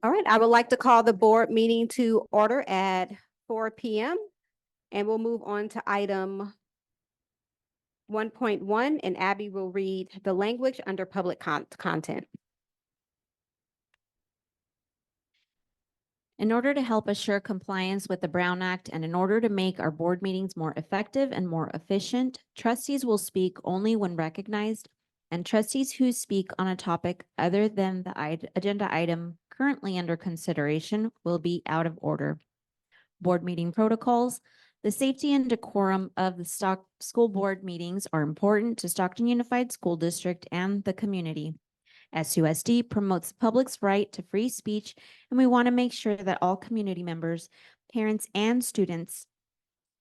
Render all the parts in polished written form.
All right, I would like to call the board meeting to order at 4 p.m. And we'll move on to item 1.1, and Abby will read the language under public content. In order to help assure compliance with the Brown Act and in order to make our board meetings more effective and more efficient, trustees will speak only when recognized, and trustees who speak on a topic other than the agenda item currently under consideration will be out of order. Board meeting protocols. The safety and decorum of the school board meetings are important to Stockton Unified School District and the community. SUSD promotes the public's right to free speech, and we want to make sure that all community members, parents, and students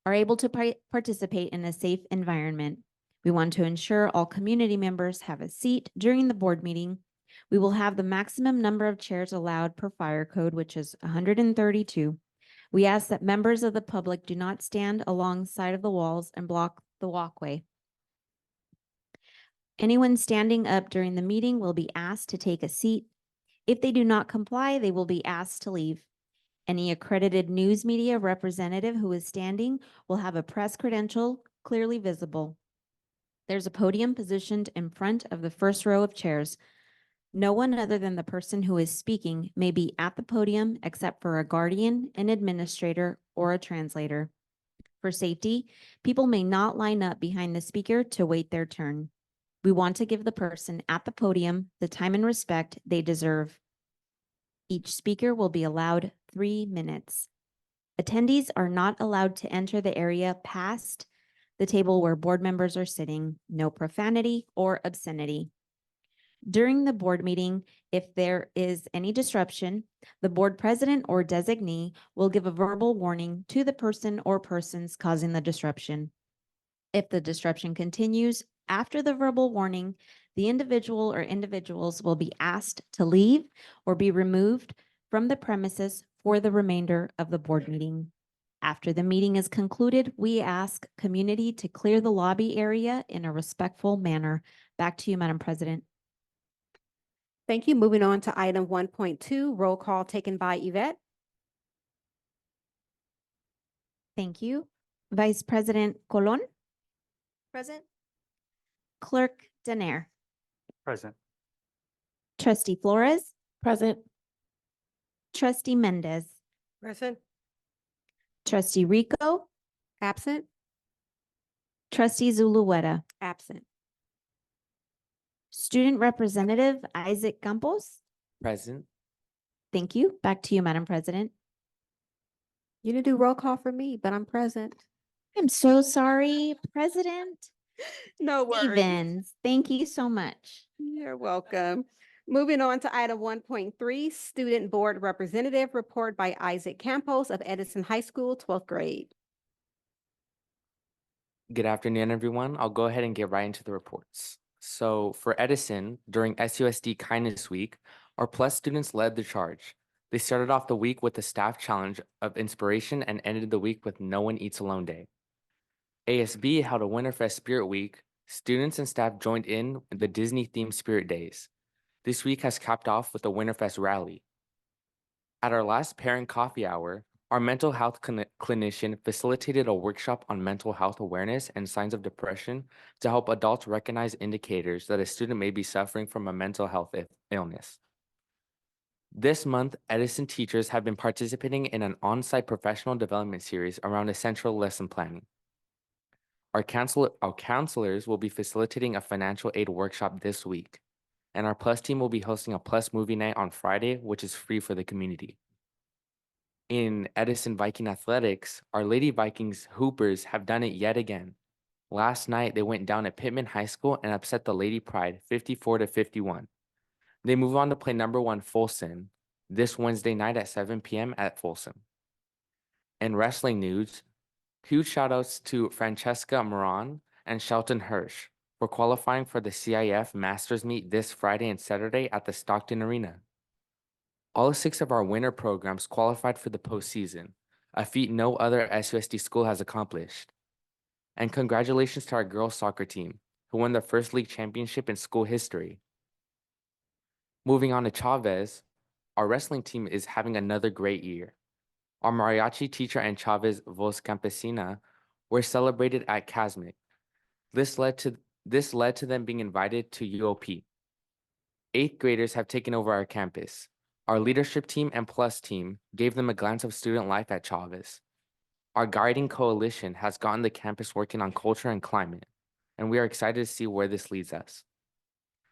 are able to participate in a safe environment. We want to ensure all community members have a seat during the board meeting. We will have the maximum number of chairs allowed per fire code, which is 132. We ask that members of the public do not stand alongside of the walls and block the walkway. Anyone standing up during the meeting will be asked to take a seat. If they do not comply, they will be asked to leave. Any accredited news media representative who is standing will have a press credential clearly visible. There's a podium positioned in front of the first row of chairs. No one other than the person who is speaking may be at the podium except for a guardian, an administrator, or a translator. For safety, people may not line up behind the speaker to wait their turn. We want to give the person at the podium the time and respect they deserve. Each speaker will be allowed 3 minutes. Attendees are not allowed to enter the area past the table where board members are sitting. No profanity or obscenity. During the board meeting, if there is any disruption, the board president or designee will give a verbal warning to the person or persons causing the disruption. If the disruption continues after the verbal warning, the individual or individuals will be asked to leave or be removed from the premises for the remainder of the board meeting. After the meeting is concluded, we ask community to clear the lobby area in a respectful manner. Back to you, Madam President. Thank you. Moving on to item 1.2, roll call taken by Yvette. Thank you. Vice President Colon. Present. Clerk Danair. Present. Trustee Flores. Present. Trustee Mendez. Present. Trustee Rico. Absent. Trustee Zulueta. Absent. Student Representative Isaac Campos. Present. Thank you. Back to you, Madam President. You didn't do roll call for me, but I'm present. I'm so sorry, President No worries. Stevens. Thank you so much. You're welcome. Moving on to item 1.3, Student Board Representative Report by Isaac Campos of Edison High School, 12th grade. Good afternoon, everyone. I'll go ahead and get right into the reports. So for Edison, during SUSD Kindness Week, our Plus students led the charge. They started off the week with a staff challenge of inspiration and ended the week with No One Eats Alone Day. ASB held a Winterfest Spirit Week. Students and staff joined in the Disney-themed Spirit Days. This week has capped off with a Winterfest rally. At our last parent coffee hour, our mental health clinician facilitated a workshop on mental health awareness and signs of depression to help adults recognize indicators that a student may be suffering from a mental health illness. This month, Edison teachers have been participating in an on-site professional development series around essential lesson planning. Our counselors will be facilitating a financial aid workshop this week, and our Plus team will be hosting a Plus movie night on Friday, which is free for the community. In Edison Viking Athletics, our Lady Vikings Hoopers have done it yet again. Last night, they went down at Pittman High School and upset the Lady Pride 54-51. They move on to play number 1 Folsom this Wednesday night at 7 p.m. at Folsom. In wrestling news, huge shout-outs to Francesca Moran and Shelton Hirsch for qualifying for the CIF Masters Meet this Friday and Saturday at the Stockton Arena. All 6 of our winter programs qualified for the postseason, a feat no other SUSD school has accomplished. And congratulations to our girls soccer team, who won their first league championship in school history. Moving on to Chavez, our wrestling team is having another great year. Our mariachi teacher and Chavez Voz Campesina were celebrated at CASMIC. This led to them being invited to UOP. 8th graders have taken over our campus. Our leadership team and plus team gave them a glance of student life at Chavez. Our guiding coalition has gotten the campus working on culture and climate, and we are excited to see where this leads us.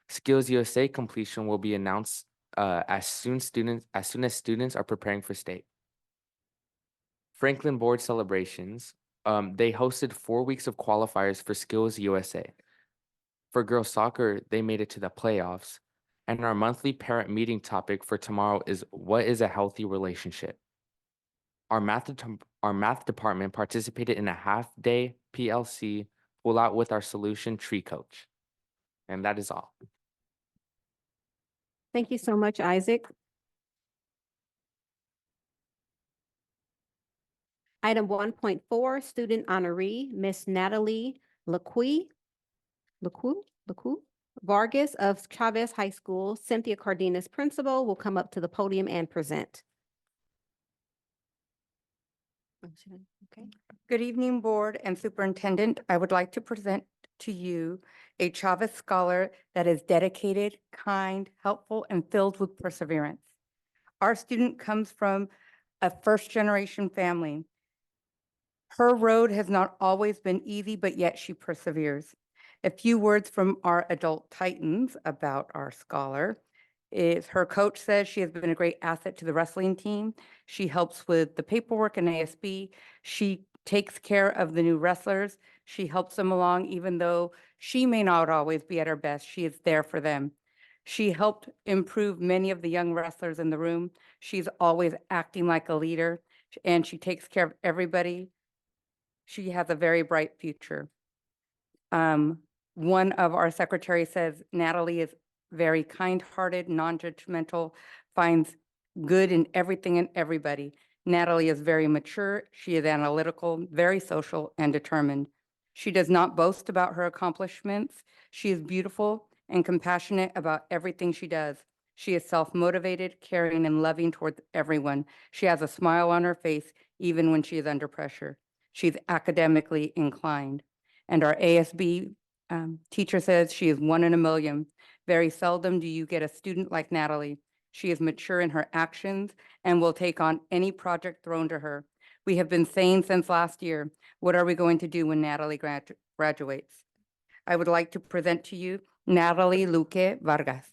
Skills USA completion will be announced as soon as students are preparing for state. Franklin Board celebrations, they hosted 4 weeks of qualifiers for Skills USA. For girls soccer, they made it to the playoffs. And our monthly parent meeting topic for tomorrow is what is a healthy relationship? Our math department participated in a half-day PLC pull out with our solution tree coach. And that is all. Thank you so much, Isaac. Item 1.4, student honoree, Miss Natalie Lacue Vargas of Chavez High School. Cynthia Cardenas, principal, will come up to the podium and present. Okay. Good evening, Board and Superintendent. I would like to present to you a Chavez Scholar that is dedicated, kind, helpful, and filled with perseverance. Our student comes from a first-generation family. Her road has not always been easy, but yet she perseveres. A few words from our adult titans about our scholar is her coach says she has been a great asset to the wrestling team. She helps with the paperwork and ASB. She takes care of the new wrestlers. She helps them along, even though she may not always be at her best. She is there for them. She helped improve many of the young wrestlers in the room. She's always acting like a leader, and she takes care of everybody. She has a very bright future. One of our secretaries says Natalie is very kind-hearted, non-judgmental, finds good in everything and everybody. Natalie is very mature. She is analytical, very social, and determined. She does not boast about her accomplishments. She is beautiful and compassionate about everything she does. She is self-motivated, caring, and loving towards everyone. She has a smile on her face, even when she is under pressure. She's academically inclined. And our ASB teacher says she is 1 in a million. Very seldom do you get a student like Natalie. She is mature in her actions and will take on any project thrown to her. We have been saying since last year, what are we going to do when Natalie graduates? I would like to present to you Natalie Luque Vargas.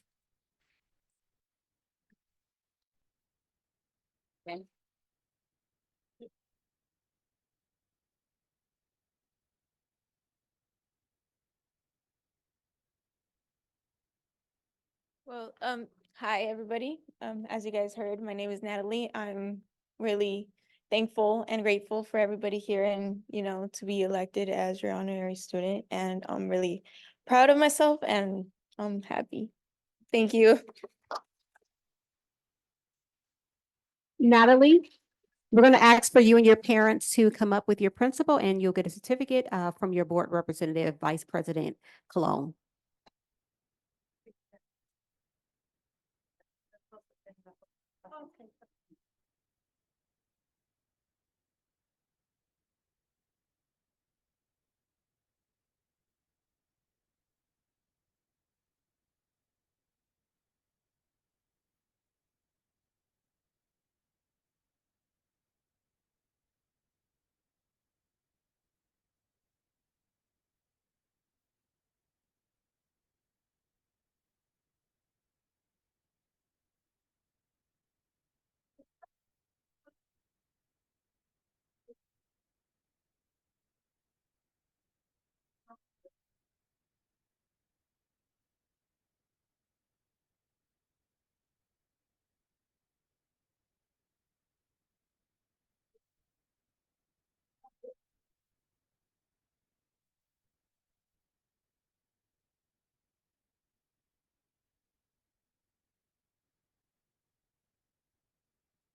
Well, hi, everybody. As you guys heard, my name is Natalie. I'm really thankful and grateful for everybody here and, to be elected as your honorary student. And I'm really proud of myself and I'm happy. Thank you. Natalie, we're going to ask for you and your parents to come up with your principal, and you'll get a certificate from your board representative, Vice President Cologne.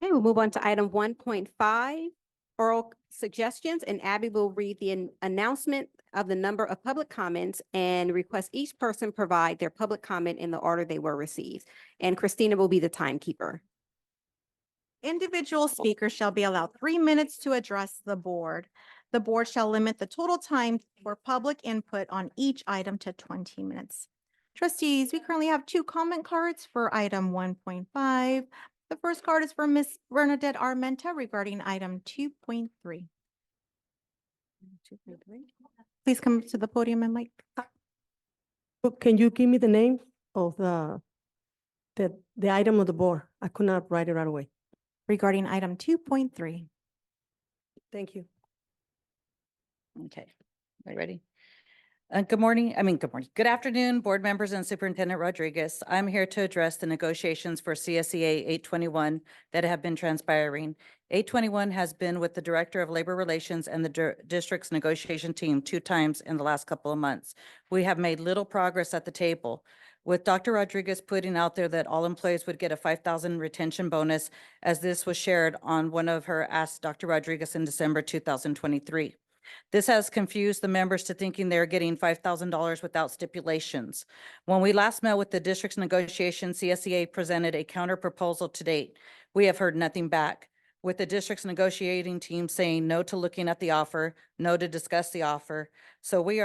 Okay, we'll move on to item 1.5, oral suggestions, and Abby will read the announcement of the number of public comments and request each person provide their public comment in the order they were received. And Christina will be the timekeeper. Individual speakers shall be allowed 3 minutes to address the board. The board shall limit the total time for public input on each item to 20 minutes. Trustees, we currently have 2 comment cards for item 1.5. The first card is for Ms. Bernadette Armenta regarding item 2.3. 2.3. Please come to the podium and Can you give me the name of the item of the board? I could not write it right away. regarding item 2.3. Thank you. Okay, are you ready? Good morning, good afternoon, board members and Superintendent Rodriguez. I'm here to address the negotiations for CSEA 821 that have been transpiring. 821 has been with the Director of Labor Relations and the district's negotiation team 2 times in the last couple of months. We have made little progress at the table, with Dr. Rodriguez putting out there that all employees would get a 5,000 retention bonus, as this was shared on one of her Ask Dr. Rodriguez in December 2023. This has confused the members to thinking they're getting $5,000 without stipulations. When we last met with the district's negotiation, CSEA presented a counter proposal to date. We have heard nothing back, with the district's negotiating team saying no to looking at the offer, no to discuss the offer. So we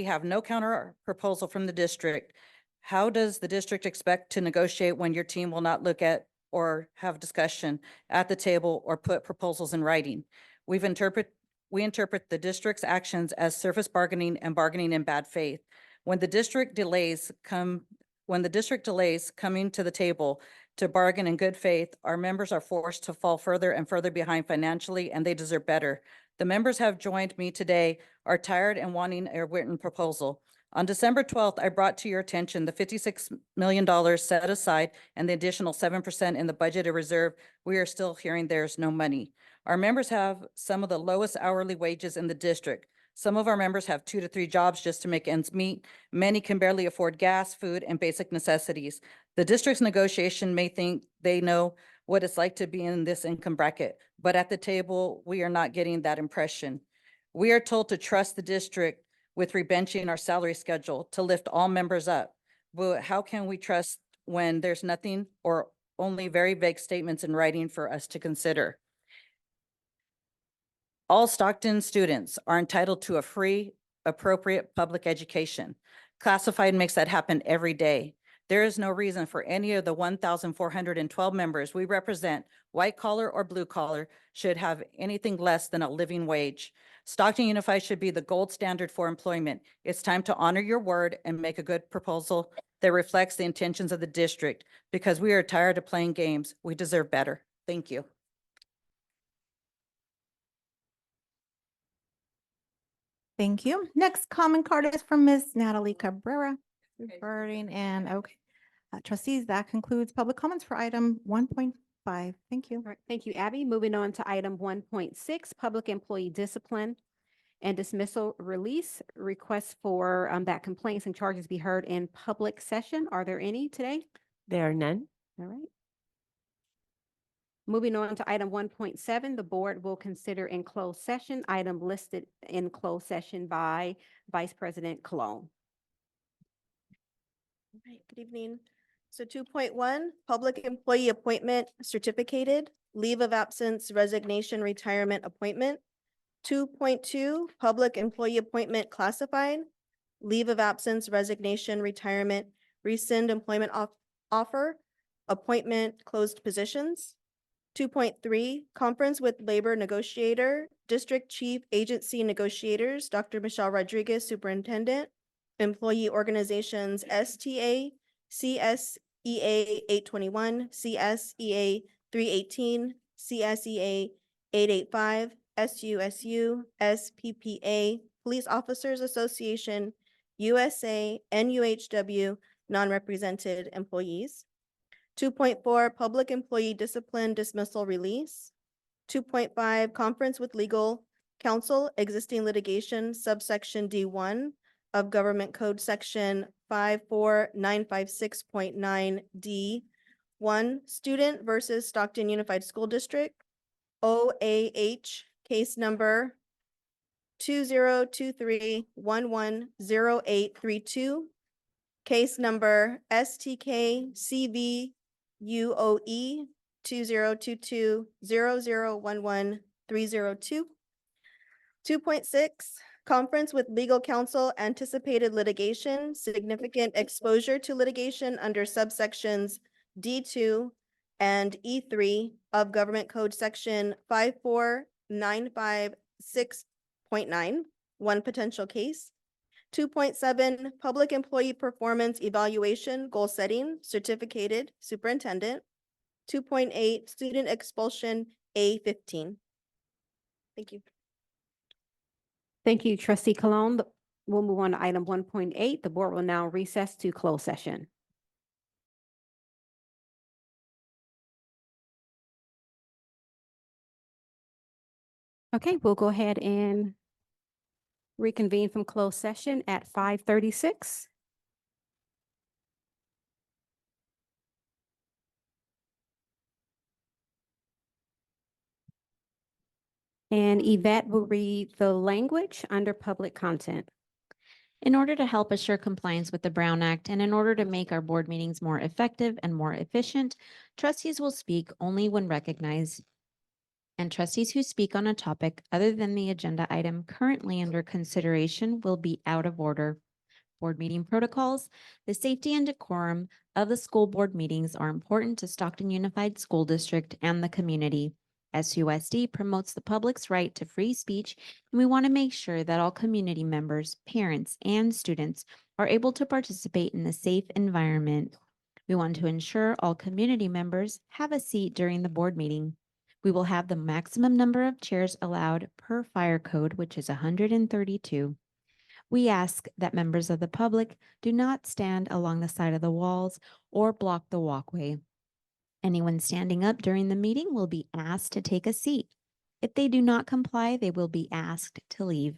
have no counter proposal from the district. How does the district expect to negotiate when your team will not look at or have discussion at the table or put proposals in writing? We interpret the district's actions as surface bargaining and bargaining in bad faith. When the district delays coming to the table to bargain in good faith, our members are forced to fall further and further behind financially, and they deserve better. The members have joined me today, are tired and wanting a written proposal. On December 12th, I brought to your attention the $56 million set aside and the additional 7% in the budgeted reserve. We are still hearing there's no money. Our members have some of the lowest hourly wages in the district. Some of our members have 2 to 3 jobs just to make ends meet. Many can barely afford gas, food, and basic necessities. The district's negotiation may think they know what it's like to be in this income bracket, but at the table, we are not getting that impression. We are told to trust the district with rebenching our salary schedule to lift all members up. But how can we trust when there's nothing or only very vague statements in writing for us to consider? All Stockton students are entitled to a free, appropriate public education. Classified makes that happen every day. There is no reason for any of the 1,412 members we represent, white collar or blue collar, should have anything less than a living wage. Stockton Unified should be the gold standard for employment. It's time to honor your word and make a good proposal that reflects the intentions of the district, because we are tired of playing games. We deserve better. Thank you. Thank you. Next comment card is from Ms. Natalie Cabrera regarding trustees, that concludes public comments for item 1.5. Thank you. All right, thank you, Abby. Moving on to item 1.6, public employee discipline and dismissal release. Requests for that complaints and charges be heard in public session. Are there any today? There are none. All right. Moving on to item 1.7, the board will consider in closed session item listed in closed session by Vice President Cologne. All right, good evening. So 2.1, public employee appointment certificated, leave of absence, resignation, retirement appointment. 2.2, public employee appointment classified, leave of absence, resignation, retirement, rescind employment offer, appointment closed positions. 2.3, conference with labor negotiator, district chief agency negotiators, Dr. Michelle Rodriguez, superintendent, employee organizations, STA, CSEA 821, CSEA 318, CSEA 885, SUSU, SPPA, Police Officers Association, USA, NUHW, non-represented employees. 2.4, public employee discipline dismissal release. 2.5, conference with legal counsel, existing litigation, subsection D1 of Government Code Section 54956.9D1, student versus Stockton Unified School District, OAH, case number 2023110832, case number STK CVUOE 2022-0011-302. 2.6, conference with legal counsel, anticipated litigation, significant exposure to litigation under subsections D2 and E3 of Government Code Section 54956.9, one potential case. 2.7, public employee performance evaluation, goal setting, certificated superintendent. 2.8, student expulsion, A15. Thank you. Thank you, trustee Cologne. We'll move on to item 1.8. The board will now recess to close session. Okay, we'll go ahead and reconvene from closed session at 5:36. And Yvette will read the language under public content. In order to help assure compliance with the Brown Act and in order to make our board meetings more effective and more efficient, trustees will speak only when recognized. And trustees who speak on a topic other than the agenda item currently under consideration will be out of order. Board meeting protocols, the safety and decorum of the school board meetings are important to Stockton Unified School District and the community. SUSD promotes the public's right to free speech, and we want to make sure that all community members, parents, and students are able to participate in a safe environment. We want to ensure all community members have a seat during the board meeting. We will have the maximum number of chairs allowed per fire code, which is 132. We ask that members of the public do not stand along the side of the walls or block the walkway. Anyone standing up during the meeting will be asked to take a seat. If they do not comply, they will be asked to leave.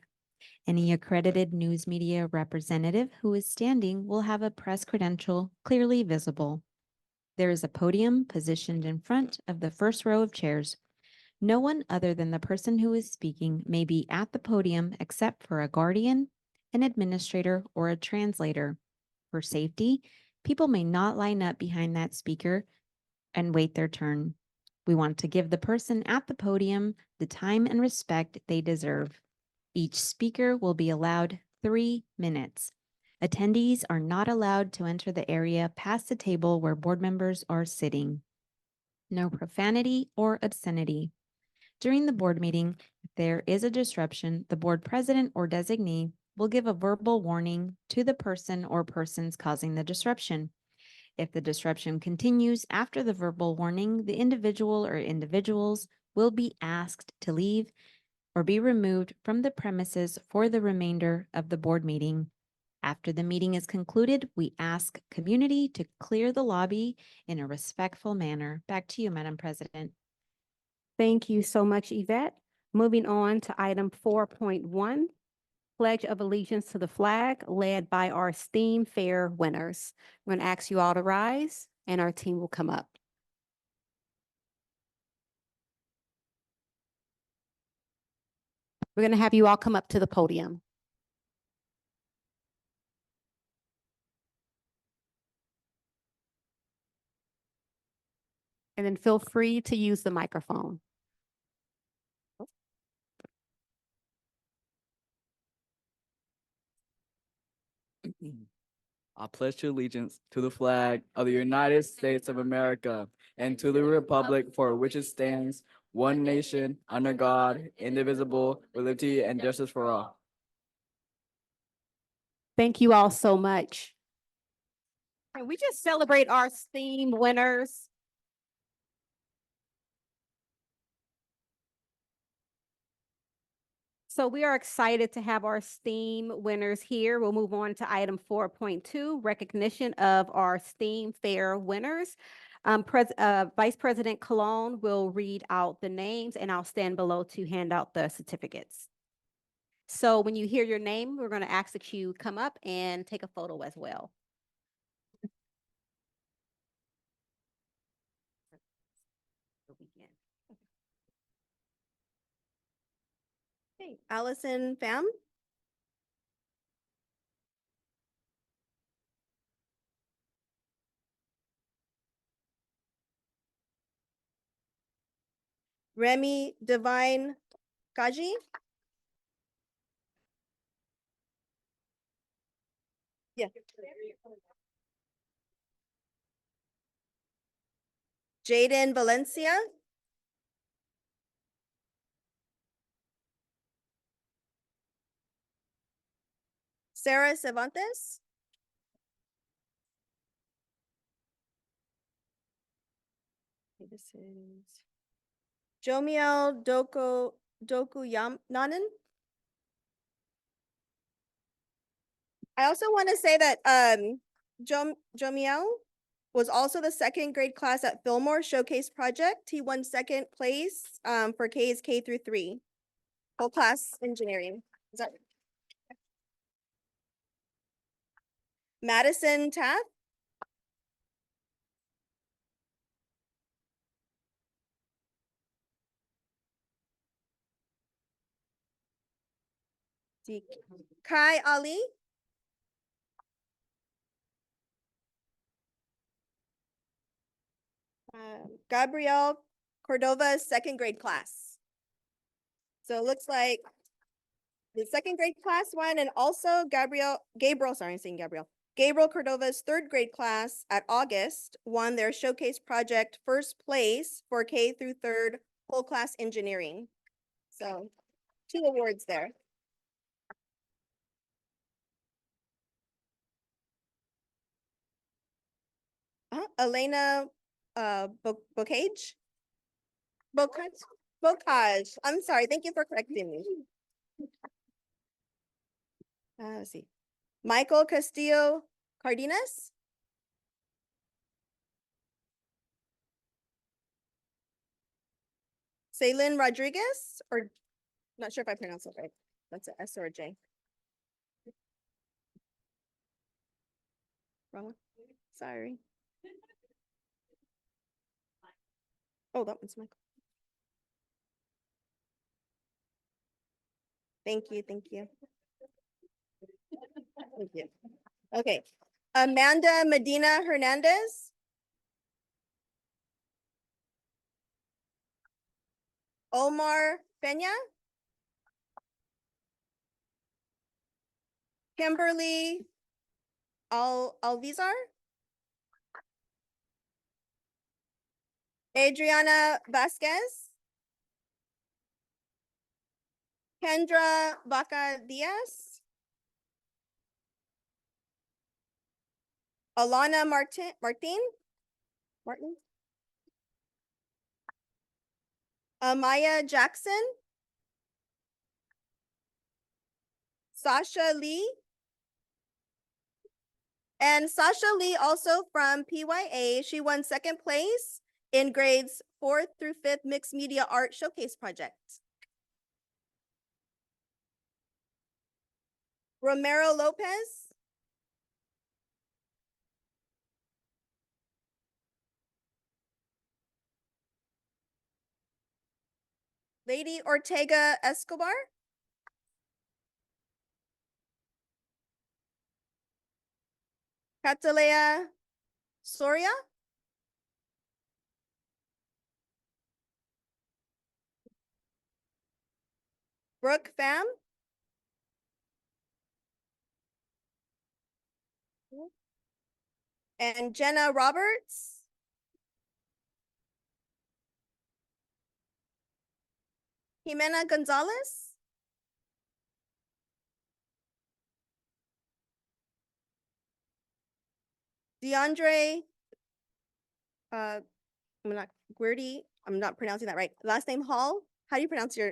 Any accredited news media representative who is standing will have a press credential clearly visible. There is a podium positioned in front of the first row of chairs. No one other than the person who is speaking may be at the podium except for a guardian, an administrator, or a translator. For safety, people may not line up behind that speaker and wait their turn. We want to give the person at the podium the time and respect they deserve. Each speaker will be allowed 3 minutes. Attendees are not allowed to enter the area past the table where board members are sitting. No profanity or obscenity. During the board meeting, if there is a disruption, the board president or designee will give a verbal warning to the person or persons causing the disruption. If the disruption continues after the verbal warning, the individual or individuals will be asked to leave or be removed from the premises for the remainder of the board meeting. After the meeting is concluded, we ask community to clear the lobby in a respectful manner. Back to you, Madam President. Thank you so much, Yvette. Moving on to item 4.1, Pledge of Allegiance to the Flag, led by our STEAM Fair winners. I'm going to ask you all to rise, and our team will come up. We're going to have you all come up to the podium. And then feel free to use the microphone. I pledge allegiance to the flag of the United States of America and to the republic for which it stands, one nation, under God, indivisible, with liberty and justice for all. Thank you all so much. Can we just celebrate our STEAM winners? So we are excited to have our STEAM winners here. We'll move on to item 4.2, recognition of our STEAM Fair winners. Vice President Cologne will read out the names, and I'll stand below to hand out the certificates. So when you hear your name, we're going to ask that you come up and take a photo as well. Okay, Allison Pham. Remy Divine Kaji. Yeah. Jaden Valencia. Sarah Cervantes. Okay, this is Jomiel Nanan. I also want to say that Jomiel was also the second grade class at Fillmore Showcase Project. He won second place for K's K through 3. Whole class engineering. Is that Madison Taft? Kai Ali. Gabrielle Cordova's second grade class. So it looks like the second grade class won, and also Gabriel, sorry, I'm saying Gabriel. Gabriel Cordova's third grade class at August won their showcase project first place for K through third whole class engineering. So 2 awards there. Elena Bocage? Bocage. I'm sorry. Thank you for correcting me. Let's see. Michael Castillo Cardenas. Celine Rodriguez, or not sure if I pronounced it right. That's an S or a J. Wrong one. Sorry. Oh, that one's Michael. Thank you. Thank you. Thank you. Okay. Amanda Medina Hernandez. Omar Peña. Kimberly Alvizar. Adriana Vasquez. Kendra Vaca Diaz. Alana Martin. Amaya Jackson. Sasha Lee. And Sasha Lee, also from PYA, she won second place in grades 4th through 5th Mixed Media Art Showcase Project. Romero Lopez. Lady Ortega Escobar. Catalea Soria. Brooke Pham. And Jenna Roberts. Jimena Gonzalez. DeAndre I'm not Guerdy. I'm not pronouncing that right. Last name Hall. How do you pronounce your?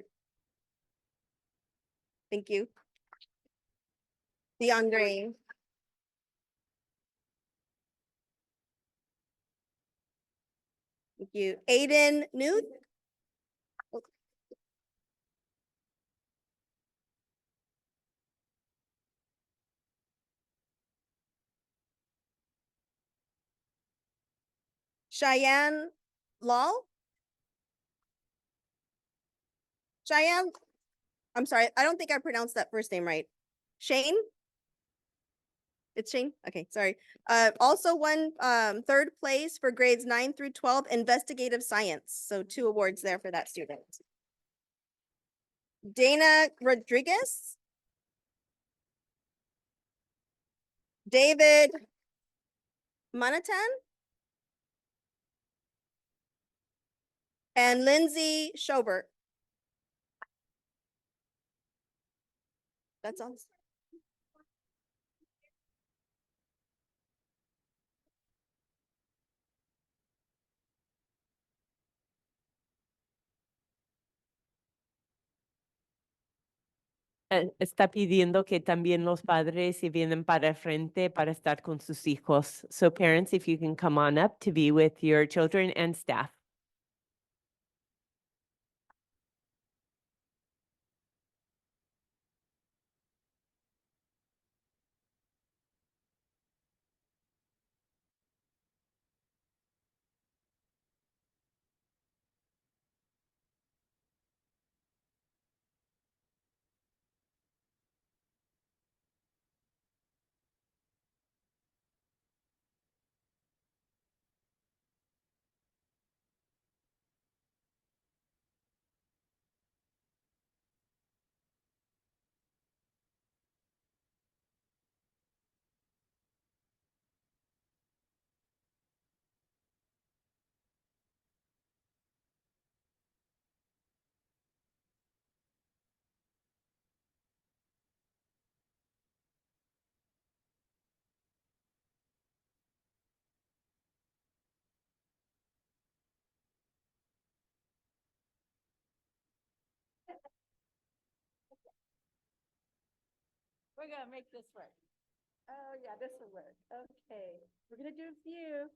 Thank you. DeAndre. Thank you. Aiden Newt. Cheyenne Lal. Cheyenne, I'm sorry, I don't think I pronounced that first name right. Shane? It's Shane? Okay, sorry. Also won third place for grades 9 through 12 investigative science. So 2 awards there for that student. Dana Rodriguez. David Manatan. And Lindsay Schobert. That's all. Está pidiendo que también los padres se vienen para el frente para estar con sus hijos. So parents, if you can come on up to be with your children and staff. We're gonna make this work. Oh yeah, this will work. Okay, we're gonna do a few.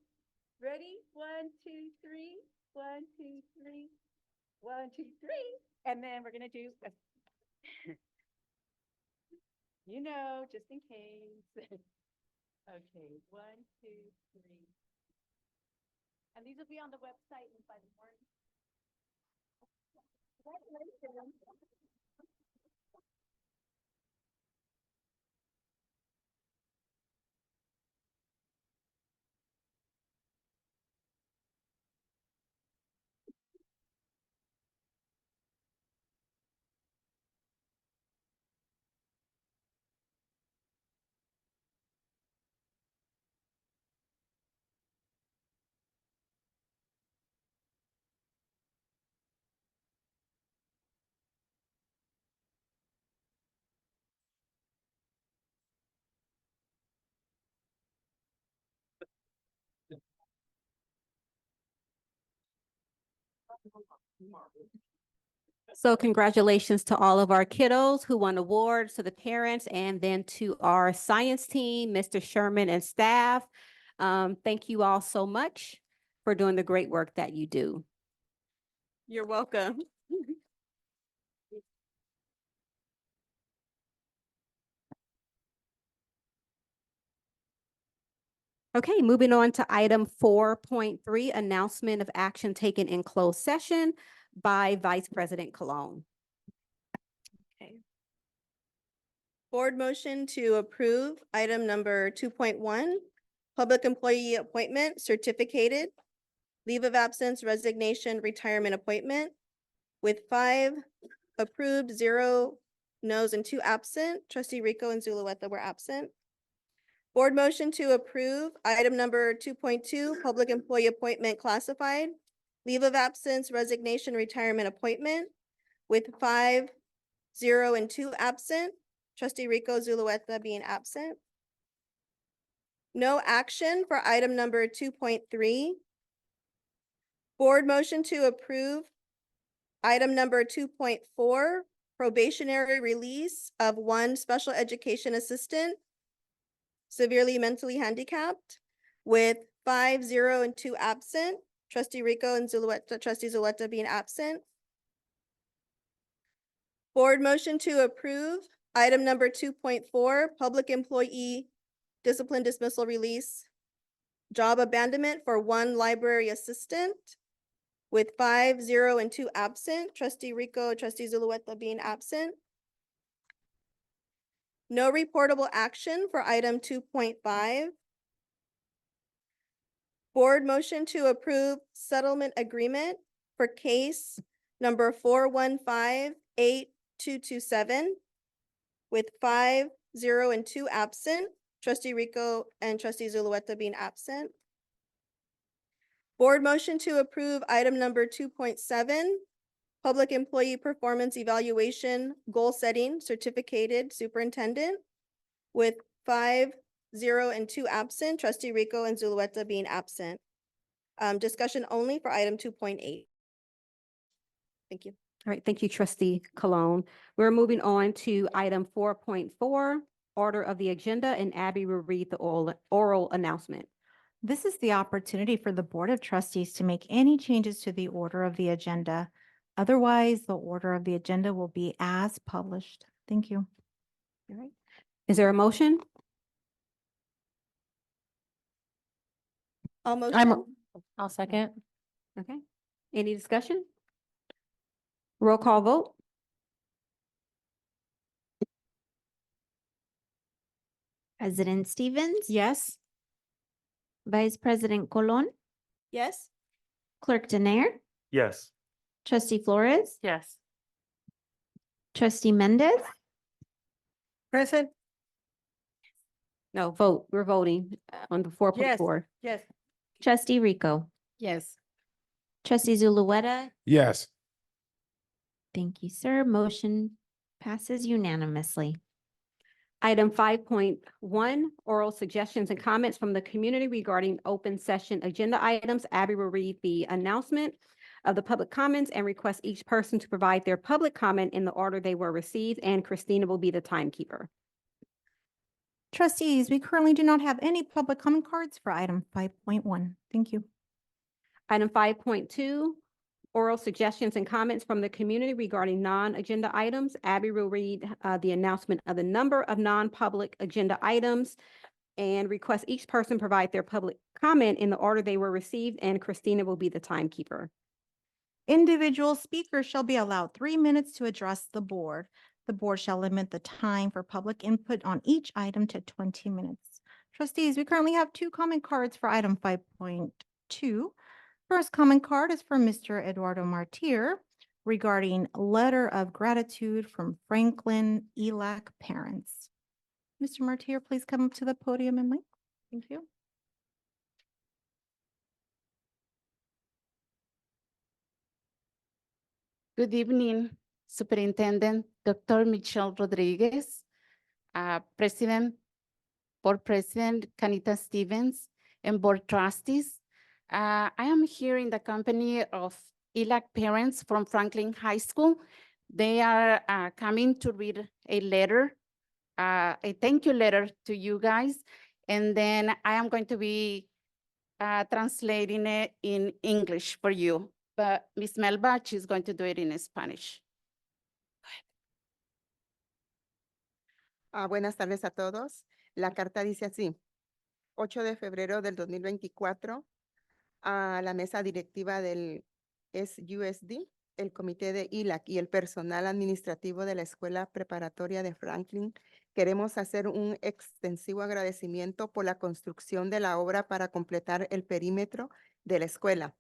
Ready? 1, 2, 3. 1, 2, 3. 1, 2, 3. And then we're gonna do, just in case. Okay, 1, 2, 3. And these will be on the website by the morning. Congratulations. So congratulations to all of our kiddos who won awards, to the parents, and then to our science team, Mr. Sherman and staff. Thank you all so much for doing the great work that you do. You're welcome. Okay, moving on to item 4.3, announcement of action taken in closed session by Vice President Cologne. Okay. Board motion to approve item number 2.1, public employee appointment certificated, leave of absence, resignation, retirement appointment with 5 approved, 0 no's and 2 absent. Trustee Rico and Zulueta were absent. Board motion to approve item number 2.2, public employee appointment classified, leave of absence, resignation, retirement appointment with 5, 0 and 2 absent. Trustee Rico Zulueta being absent. No action for item number 2.3. Board motion to approve item number 2.4, probationary release of 1 special education assistant severely mentally handicapped with 5, 0 and 2 absent. Trustee Rico and Trustee Zulueta being absent. Board motion to approve item number 2.4, public employee discipline dismissal release, job abandonment for 1 library assistant with 5, 0 and 2 absent. Trustee Rico, Trustee Zulueta being absent. No reportable action for item 2.5. Board motion to approve settlement agreement for case number 4158227 with 5, 0, and 2 absent. Trustee Rico and trustee Zulueta being absent. Board motion to approve item number 2.7, public employee performance evaluation goal setting certificated superintendent with 5, 0, and 2 absent. Trustee Rico and Zulueta being absent. Discussion only for item 2.8. Thank you. All right, thank you, trustee Cologne. We're moving on to item 4.4, order of the agenda, and Abby will read the oral announcement. This is the opportunity for the Board of Trustees to make any changes to the order of the agenda. Otherwise, the order of the agenda will be as published. Thank you. All right. Is there a motion? All motion. I'll second. Okay. Any discussion? Roll call vote? President Stevens? Yes. Vice President Colon? Yes. Clerk Denier? Yes. Trustee Flores? Yes. Trustee Mendez? Present? No, vote. We're voting on the 4.4. Yes. Trustee Rico? Yes. Trustee Zulueta? Yes. Thank you, sir. Motion passes unanimously. Item 5.1, oral suggestions and comments from the community regarding open session agenda items. Abby will read the announcement of the public comments and request each person to provide their public comment in the order they were received, and Christina will be the timekeeper. Trustees, we currently do not have any public comment cards for item 5.1. Thank you. Item 5.2, oral suggestions and comments from the community regarding non-agenda items. Abby will read the announcement of the number of non-public agenda items and request each person provide their public comment in the order they were received, and Christina will be the timekeeper. Individual speakers shall be allowed 3 minutes to address the board. The board shall limit the time for public input on each item to 20 minutes. Trustees, we currently have 2 comment cards for item 5.2. First comment card is from Mr. Eduardo Martir regarding letter of gratitude from Franklin ELAC parents. Mr. Martir, please come up to the podium and mic. Thank you. Good evening, Superintendent Dr. Michelle Rodriguez, Board President Kanita Stevens, and Board Trustees. I am here in the company of ELAC parents from Franklin High School. They are coming to read a letter, a thank you letter to you guys. And then I am going to be translating it in English for you. But Ms. Melba, she's going to do it in Spanish. Buenas tardes a todos. La carta dice así: 8 de febrero del 2024, a la mesa directiva del SUSD, el comité de ELAC y el personal administrativo de la Escuela Preparatoria de Franklin, queremos hacer un extensivo agradecimiento por la construcción de la obra para completar el perímetro de la escuela.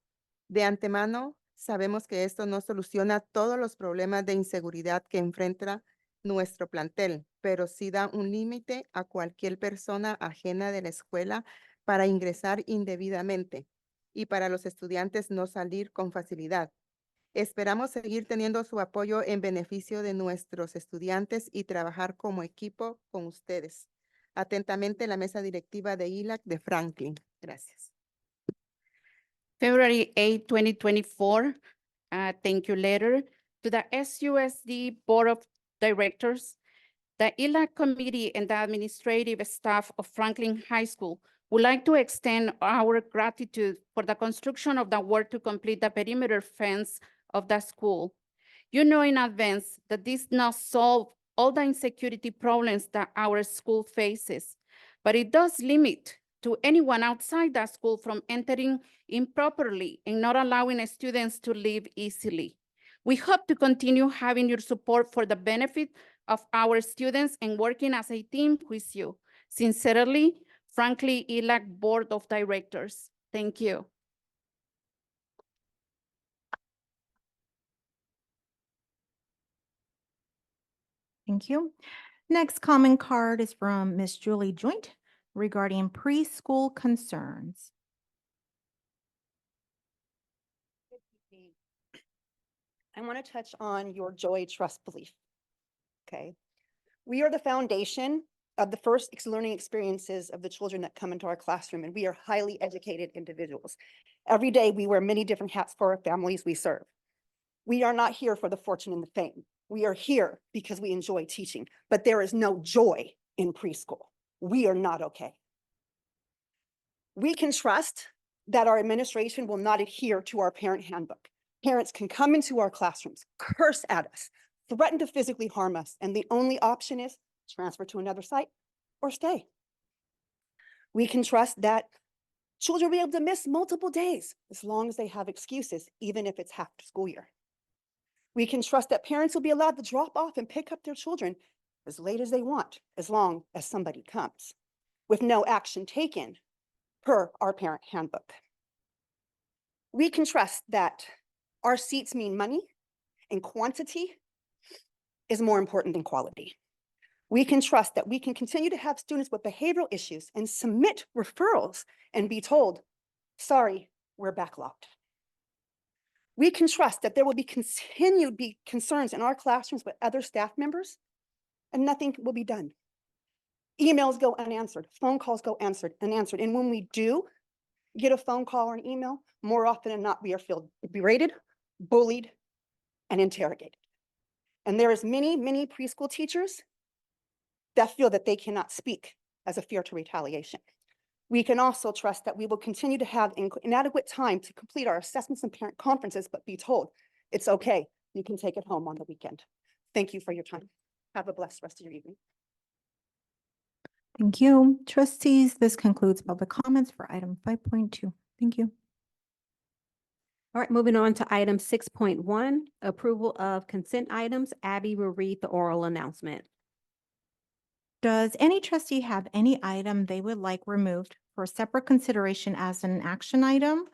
De antemano, sabemos que esto no soluciona todos los problemas de inseguridad que enfrenta nuestro plantel, pero sí da un límite a cualquier persona ajena de la escuela para ingresar indebidamente y para los estudiantes no salir con facilidad. Esperamos seguir teniendo su apoyo en beneficio de nuestros estudiantes y trabajar como equipo con ustedes. Atentamente, la mesa directiva de ELAC de Franklin. Gracias. February 8, 2024, thank you letter to the SUSD Board of Directors, the ELAC Committee, and the administrative staff of Franklin High School would like to extend our gratitude for the construction of the work to complete the perimeter fence of the school. You know in advance that this does not solve all the insecurity problems that our school faces, but it does limit to anyone outside the school from entering improperly and not allowing students to leave easily. We hope to continue having your support for the benefit of our students and working as a team with you. Sincerely, Franklin ELAC Board of Directors. Thank you. Thank you. Next comment card is from Miss Julie Joint regarding preschool concerns. I want to touch on your joy, trust, belief. Okay. We are the foundation of the first learning experiences of the children that come into our classroom, and we are highly educated individuals. Every day we wear many different hats for our families we serve. We are not here for the fortune and the fame. We are here because we enjoy teaching, but there is no joy in preschool. We are not okay. We can trust that our administration will not adhere to our parent handbook. Parents can come into our classrooms, curse at us, threaten to physically harm us, and the only option is transfer to another site or stay. We can trust that children will be able to miss multiple days as long as they have excuses, even if it's half the school year. We can trust that parents will be allowed to drop off and pick up their children as late as they want, as long as somebody comes, with no action taken per our parent handbook. We can trust that our seats mean money and quantity is more important than quality. We can trust that we can continue to have students with behavioral issues and submit referrals and be told, sorry, we're backlogged. We can trust that there will be continued concerns in our classrooms with other staff members and nothing will be done. Emails go unanswered, phone calls go unanswered. And when we do get a phone call or an email, more often than not, we are felt berated, bullied, and interrogated. And there is many preschool teachers that feel that they cannot speak as a fear to retaliation. We can also trust that we will continue to have inadequate time to complete our assessments and parent conferences, but be told, it's okay, you can take it home on the weekend. Thank you for your time. Have a blessed rest of your evening. Thank you. Trustees, this concludes public comments for item 5.2. Thank you. All right, moving on to item 6.1, approval of consent items. Abby will read the oral announcement. Does any trustee have any item they would like removed for separate consideration as an action item?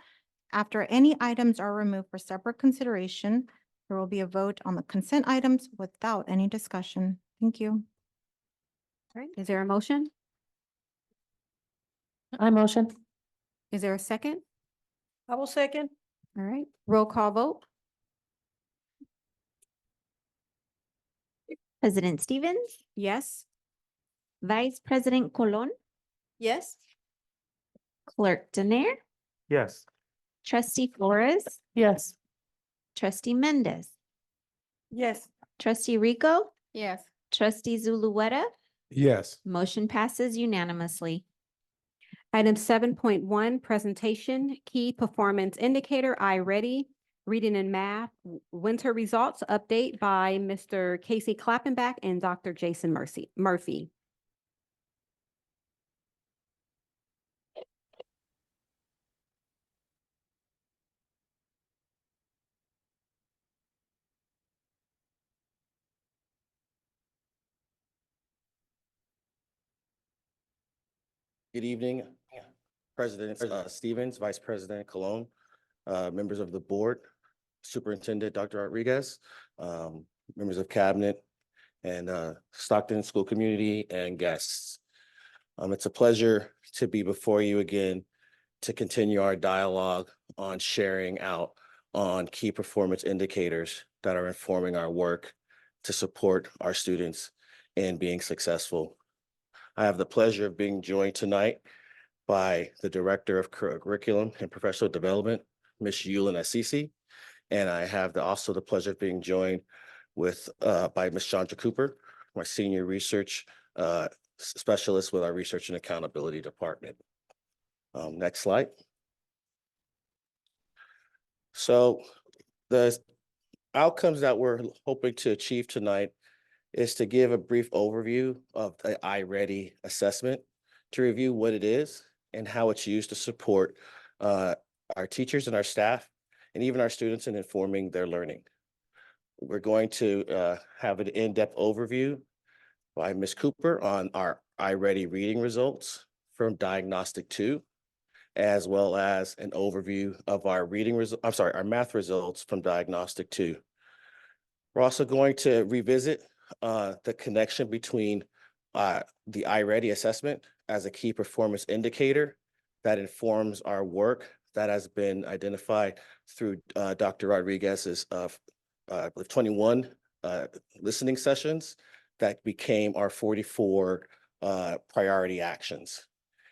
After any items are removed for separate consideration, there will be a vote on the consent items without any discussion. Thank you. All right, is there a motion? I motion. Is there a second? I will second. All right, roll call vote. President Stevens, Yes. Vice President Colon, Yes? Clerk Denier, Yes. Trustee Flores, Yes. Trustee Mendez, Yes. Trustee Rico, Yes. Trustee Zulueta. Yes. Motion passes unanimously. Item 7.1, presentation, key performance indicator, iReady, reading and math, winter results update by Mr. Casey Klappenbach and Dr. Jason Murphy. Good evening, President Stevens, Vice President Colon, members of the board, Superintendent Dr. Rodriguez, members of cabinet, and Stockton School community and guests. It's a pleasure to be before you again to continue our dialogue on sharing out on key performance indicators that are informing our work to support our students in being successful. I have the pleasure of being joined tonight by the Director of Curriculum and Professional Development, Ms. Yulin Assisi, and I have also the pleasure of being joined with by Ms. Chandra Cooper, my Senior Research Specialist with our Research and Accountability Department. Next slide. So the outcomes that we're hoping to achieve tonight is to give a brief overview of the iReady assessment, to review what it is and how it's used to support our teachers and our staff, and even our students in informing their learning. we're going to have an in-depth overview by Ms. Cooper on our iReady reading results from Diagnostic 2, as well as an overview of our our math results from Diagnostic 2. We're also going to revisit the connection between the iReady assessment as a key performance indicator that informs our work that has been identified through Dr. Rodriguez's 21 listening sessions that became our 44 priority actions.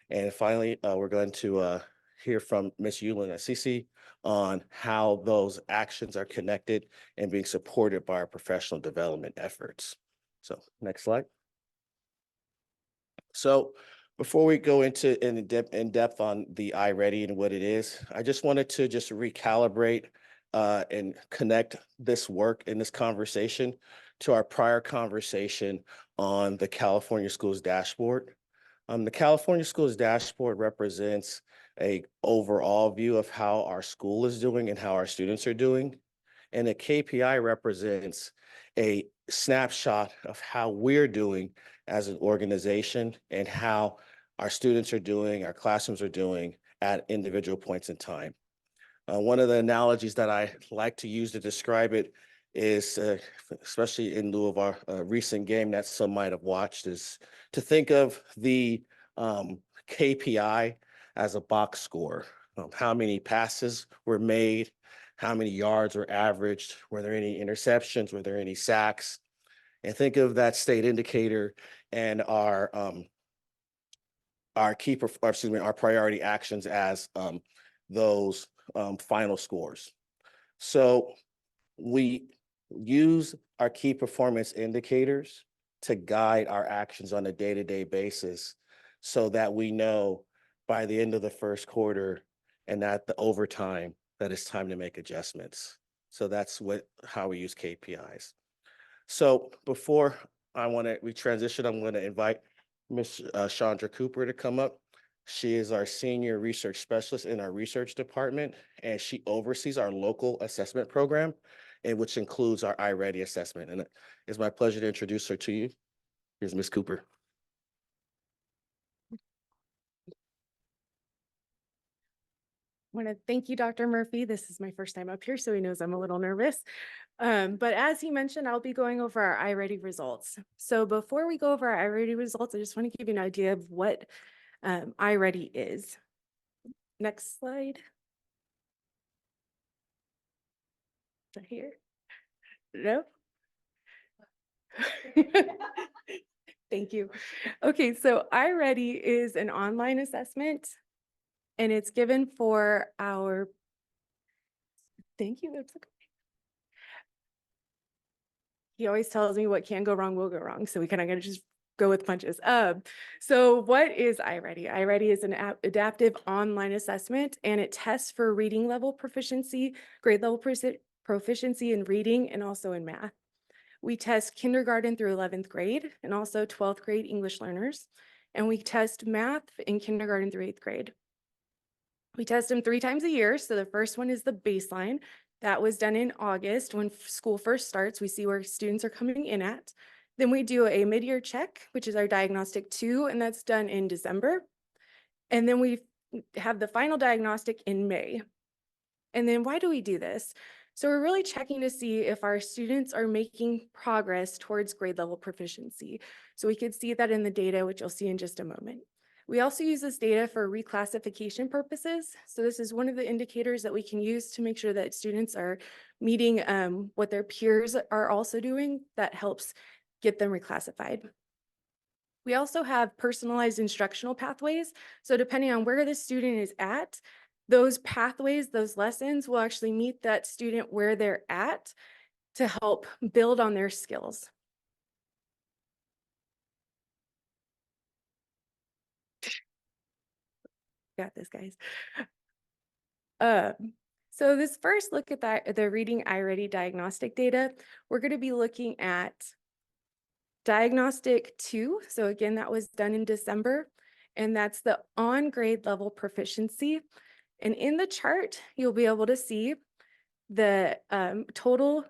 And finally, we're going to hear from Ms. Yulin Assisi on how those actions are connected and being supported by our professional development efforts. So next slide. So before we go into in depth on the iReady and what it is, I just wanted to just recalibrate and connect this work in this conversation to our prior conversation on the California Schools Dashboard. The California Schools Dashboard represents an overall view of how our school is doing and how our students are doing. And the KPI represents a snapshot of how we're doing as an organization and how our students are doing, our classrooms are doing at individual points in time. One of the analogies that I like to use to describe it is, especially in lieu of our recent game that some might have watched, is to think of the KPI as a box score. How many passes were made, how many yards were averaged, were there any interceptions, were there any sacks? And think of that state indicator and our priority actions as those final scores. So we use our key performance indicators to guide our actions on a day-to-day basis so that we know by the end of the first quarter and at the overtime that it's time to make adjustments. So that's how we use KPIs. So before we transition, I'm going to invite Ms. Chandra Cooper to come up. She is our senior research specialist in our research department, and she oversees our local assessment program, and which includes our iReady assessment. And it's my pleasure to introduce her to you. Here's Ms. Cooper. I want to thank you, Dr. Murphy. This is my first time up here, so he knows I'm a little nervous. But as he mentioned, I'll be going over our iReady results. So before we go over our iReady results, I just want to give you an idea of what iReady is. Next slide. Right here. No? Thank you. Okay, so iReady is an online assessment, and it's given for our, thank you, that's okay. He always tells me what can go wrong will go wrong, so we kind of gotta just go with punches. So what is iReady? iReady is an adaptive online assessment, and it tests for reading level proficiency, grade level proficiency in reading, and also in math. We test kindergarten through 11th grade and also 12th grade English learners. And we test math in kindergarten through 8th grade. We test them 3 times a year. So the first one is the baseline. That was done in August when school first starts. We see where students are coming in at. Then we do a mid-year check, which is our diagnostic 2, and that's done in December. And then we have the final diagnostic in May. And then why do we do this? So we're really checking to see if our students are making progress towards grade level proficiency. So we could see that in the data, which you'll see in just a moment. We also use this data for reclassification purposes. So this is one of the indicators that we can use to make sure that students are meeting what their peers are also doing. That helps get them reclassified. We also have personalized instructional pathways. So depending on where the student is at, those pathways, those lessons will actually meet that student where they're at to help build on their skills. Got this, guys. So this first look at the reading iReady diagnostic data, we're going to be looking at diagnostic 2. So again, that was done in December, and that's the on grade level proficiency. And in the chart, you'll be able to see the total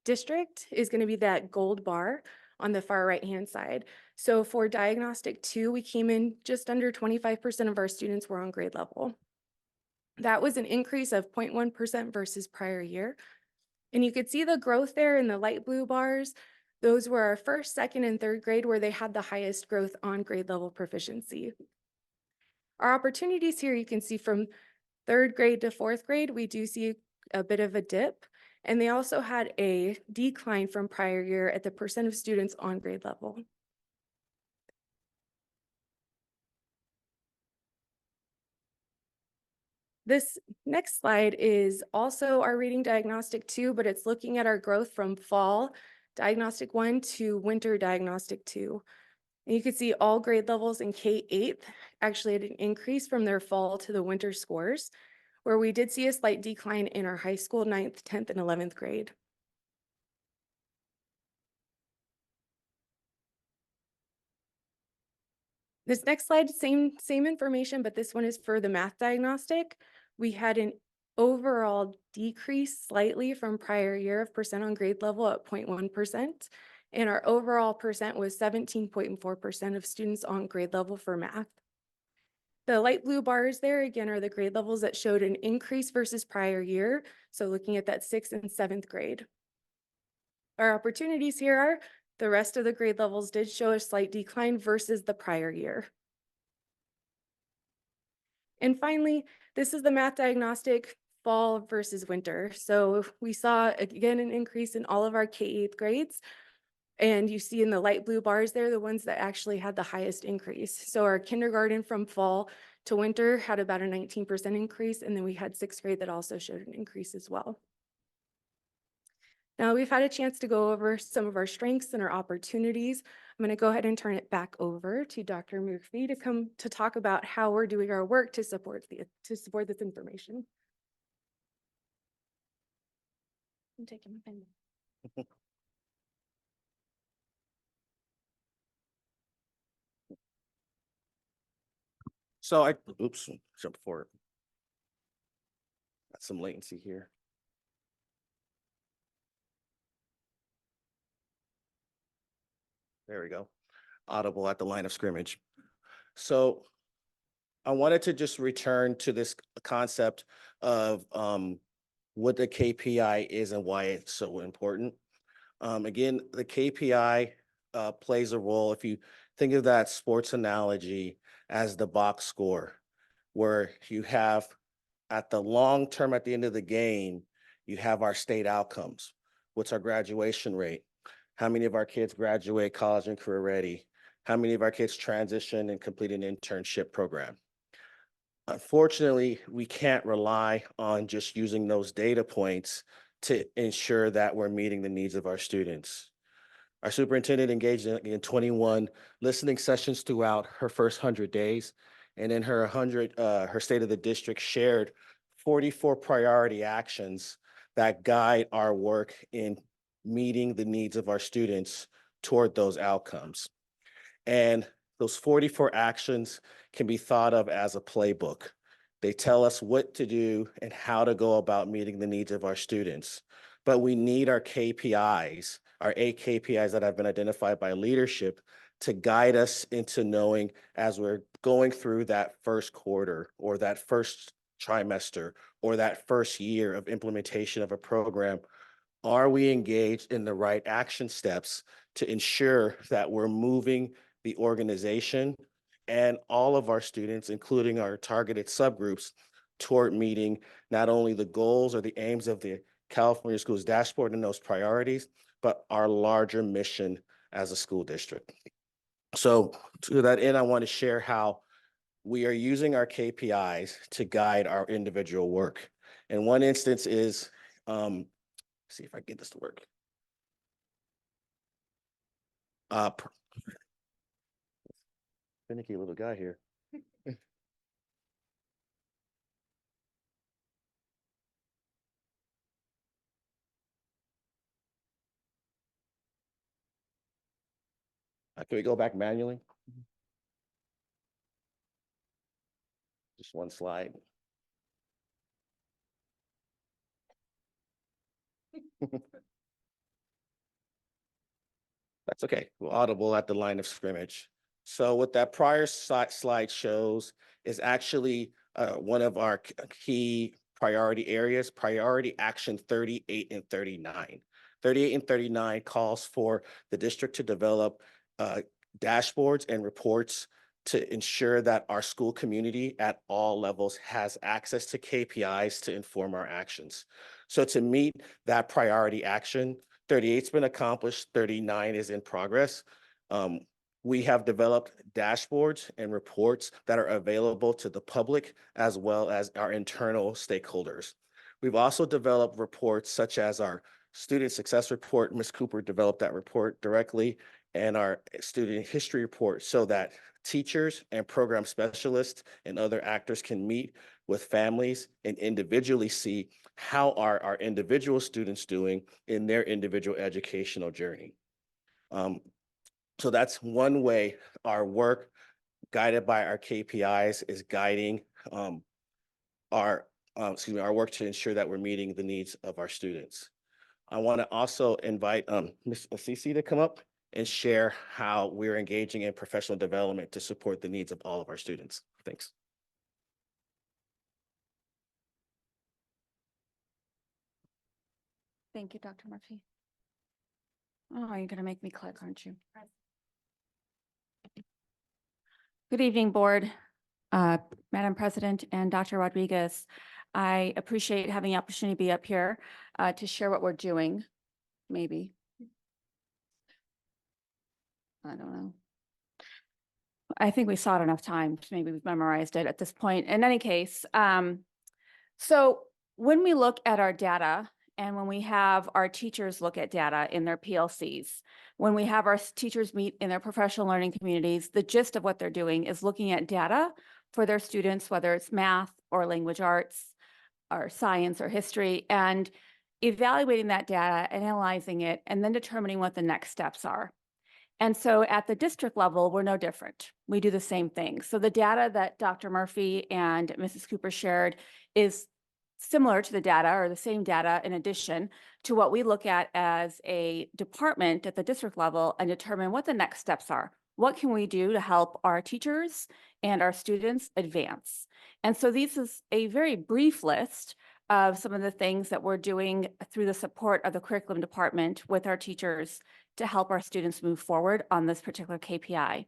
district is going to be that gold bar on the far right-hand side. So for diagnostic 2, we came in just under 25% of our students were on grade level. That was an increase of 0.1% versus prior year. And you could see the growth there in the light blue bars. Those were our first, second, and third grade where they had the highest growth on grade level proficiency. Our opportunities here, you can see from third grade to fourth grade, we do see a bit of a dip. And they also had a decline from prior year at the percent of students on grade level. This next slide is also our reading diagnostic 2, but it's looking at our growth from fall diagnostic 1 to winter diagnostic 2. And you can see all grade levels in K-8 actually had an increase from their fall to the winter scores, where we did see a slight decline in our high school 9th, 10th, and 11th grade. This next slide, same information, but this one is for the math diagnostic. We had an overall decrease slightly from prior year of percent on grade level at 0.1%. And our overall percent was 17.4% of students on grade level for math. The light blue bars there again are the grade levels that showed an increase versus prior year. So looking at that 6th and 7th grade. Our opportunities here are the rest of the grade levels did show a slight decline versus the prior year. And finally, this is the math diagnostic fall versus winter. So we saw again an increase in all of our K-8 grades. And you see in the light blue bars there, the ones that actually had the highest increase. So our kindergarten from fall to winter had about a 19% increase. And then we had 6th grade that also showed an increase as well. Now we've had a chance to go over some of our strengths and our opportunities. I'm going to go ahead and turn it back over to Dr. Murphy to come to talk about how we're doing our work to support this information. I'm taking my pen. So oops, jump forward. Got some latency here. There we go. Audible at the line of scrimmage. So I wanted to just return to this concept of what the KPI is and why it's so important. Again, the KPI plays a role. If you think of that sports analogy as the box score, where you have at the long term, at the end of the game, you have our state outcomes. What's our graduation rate? How many of our kids graduate college and career ready? How many of our kids transition and complete an internship program? Unfortunately, we can't rely on just using those data points to ensure that we're meeting the needs of our students. Our superintendent engaged in 21 listening sessions throughout her first 100 days. And in her her State of the District shared 44 priority actions that guide our work in meeting the needs of our students toward those outcomes. And those 44 actions can be thought of as a playbook. They tell us what to do and how to go about meeting the needs of our students. But we need our KPIs, our 8 KPIs that have been identified by leadership to guide us into knowing as we're going through that first quarter or that first trimester or that first year of implementation of a program, are we engaged in the right action steps to ensure that we're moving the organization and all of our students, including our targeted subgroups, toward meeting not only the goals or the aims of the California Schools Dashboard and those priorities, but our larger mission as a school district. So to that end, I want to share how we are using our KPIs to guide our individual work. And one instance is, see if I can get this to work. Finicky little guy here. Can we go back manually? Just one slide. It's okay, we're audible at the line of scrimmage. So what that prior slide shows is actually one of our key priority areas, priority action 38 and 39. 38 and 39 calls for the district to develop dashboards and reports to ensure that our school community at all levels has access to KPIs to inform our actions. So to meet that priority action, 38's been accomplished, 39 is in progress. We have developed dashboards and reports that are available to the public as well as our internal stakeholders. We've also developed reports such as our student success report. Ms. Cooper developed that report directly, and our student history report so that teachers and program specialists and other actors can meet with families and individually see how are our individual students doing in their individual educational journey. So that's one way our work guided by our KPIs is guiding our work to ensure that we're meeting the needs of our students. I want to also invite Ms. Assisi to come up and share how we're engaging in professional development to support the needs of all of our students. Thanks. Thank you, Dr. Murphy. Oh, you're gonna make me click, aren't you? Good evening, Board, Madam President and Dr. Rodriguez. I appreciate having the opportunity to be up here to share what we're doing, maybe. I don't know. I think we saw it enough times. Maybe we've memorized it at this point. In any case, so when we look at our data and when we have our teachers look at data in their PLCs, when we have our teachers meet in their professional learning communities, the gist of what they're doing is looking at data for their students, whether it's math or language arts or science or history, and evaluating that data, analyzing it, and then determining what the next steps are. And so at the district level, we're no different. We do the same thing. So the data that Dr. Murphy and Mrs. Cooper shared is similar to the data or the same data in addition to what we look at as a department at the district level and determine what the next steps are. What can we do to help our teachers and our students advance? And so this is a very brief list of some of the things that we're doing through the support of the curriculum department with our teachers to help our students move forward on this particular KPI.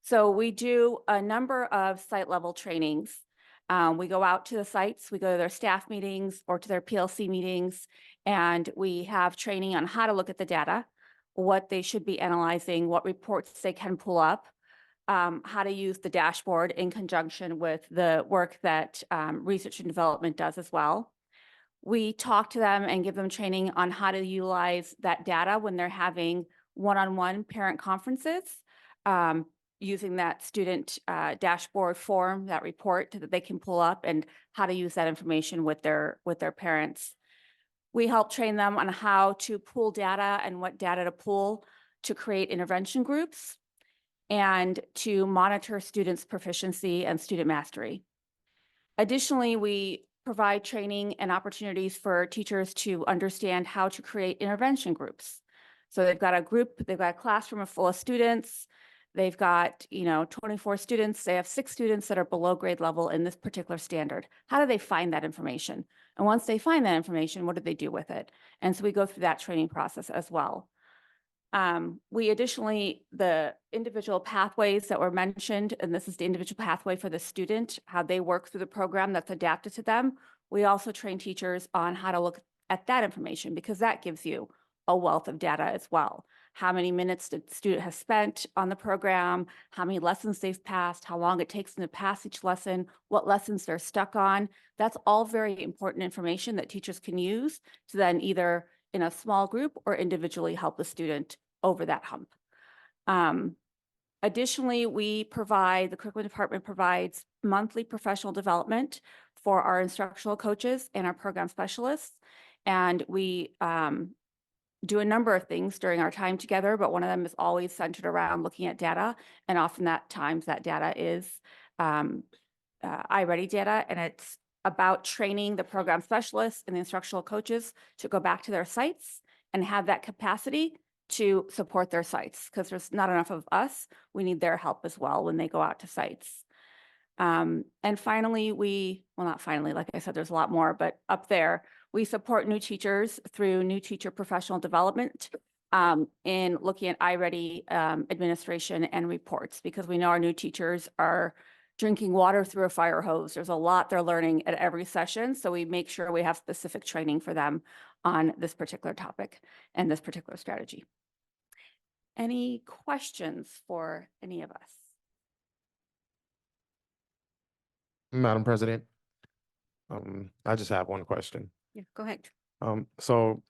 So we do a number of site level trainings. We go out to the sites, we go to their staff meetings or to their PLC meetings, and we have training on how to look at the data, what they should be analyzing, what reports they can pull up, how to use the dashboard in conjunction with the work that research and development does as well. We talk to them and give them training on how to utilize that data when they're having one-on-one parent conferences, using that student dashboard form, that report that they can pull up, and how to use that information with their parents. We help train them on how to pull data and what data to pull to create intervention groups and to monitor students' proficiency and student mastery. Additionally, we provide training and opportunities for teachers to understand how to create intervention groups. So they've got a group, they've got a classroom full of students, they've got 24 students, they have 6 students that are below grade level in this particular standard. How do they find that information? And once they find that information, what do they do with it? And so we go through that training process as well. We additionally, the individual pathways that were mentioned, and this is the individual pathway for the student, how they work through the program that's adapted to them. We also train teachers on how to look at that information because that gives you a wealth of data as well. How many minutes the student has spent on the program, how many lessons they've passed, how long it takes them to pass each lesson, what lessons they're stuck on. That's all very important information that teachers can use to then either in a small group or individually help the student over that hump. Additionally, the curriculum department provides monthly professional development for our instructional coaches and our program specialists. And we do a number of things during our time together, but one of them is always centered around looking at data. And often that data is iReady data, and it's about training the program specialists and the instructional coaches to go back to their sites and have that capacity to support their sites because there's not enough of us. We need their help as well when they go out to sites. And finally, well, not finally, like I said, there's a lot more, but up there, we support new teachers through new teacher professional development in looking at iReady administration and reports, because we know our new teachers are drinking water through a fire hose. There's a lot they're learning at every session. So we make sure we have specific training for them on this particular topic and this particular strategy. Any questions for any of us? Madam President, I just have one question. Yeah, go ahead. So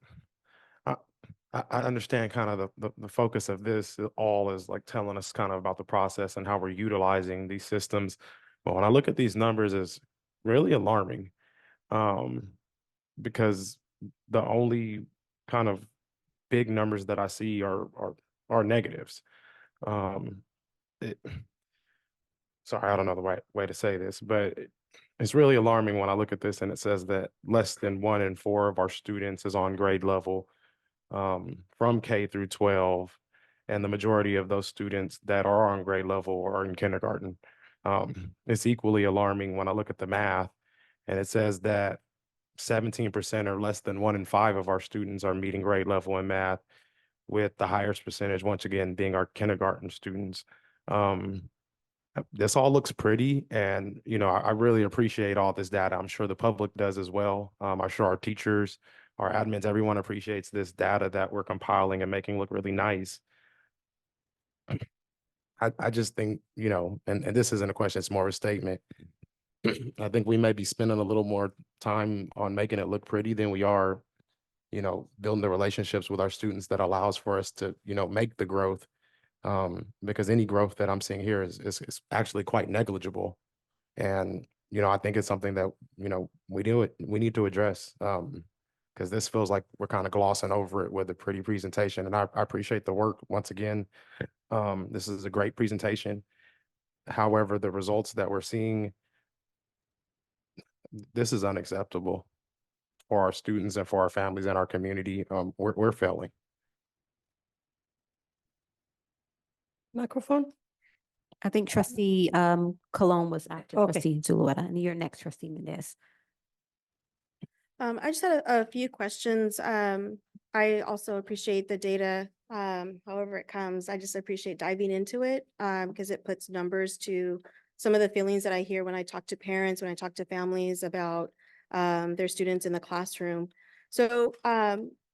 I understand kind of the focus of this all is like telling us kind of about the process and how we're utilizing these systems. But when I look at these numbers, it's really alarming because the only kind of big numbers that I see are negatives. Sorry, I don't know the right way to say this, but it's really alarming when I look at this and it says that less than 1 in 4 of our students is on grade level from K through 12, and the majority of those students that are on grade level are in kindergarten. It's equally alarming when I look at the math and it says that 17% or less than 1 in 5 of our students are meeting grade level in math, with the highest percentage, once again, being our kindergarten students. This all looks pretty, and I really appreciate all this data. I'm sure the public does as well. I'm sure our teachers, our admins, everyone appreciates this data that we're compiling and making look really nice. I just think, and this isn't a question, it's more of a statement. I think we may be spending a little more time on making it look pretty than we are, building the relationships with our students that allows for us to, make the growth. Because any growth that I'm seeing here is actually quite negligible. And, I think it's something that, we need to address, because this feels like we're kind of glossing over it with a pretty presentation. And I appreciate the work once again. This is a great presentation. However, the results that we're seeing, this is unacceptable for our students and for our families and our community. We're failing. Microphone. I think trustee Cologne was after Okay. trustee Zulueta, and you're next, trustee Mendez. I just had a few questions. I also appreciate the data, however it comes. I just appreciate diving into it because it puts numbers to some of the feelings that I hear when I talk to parents, when I talk to families about their students in the classroom. So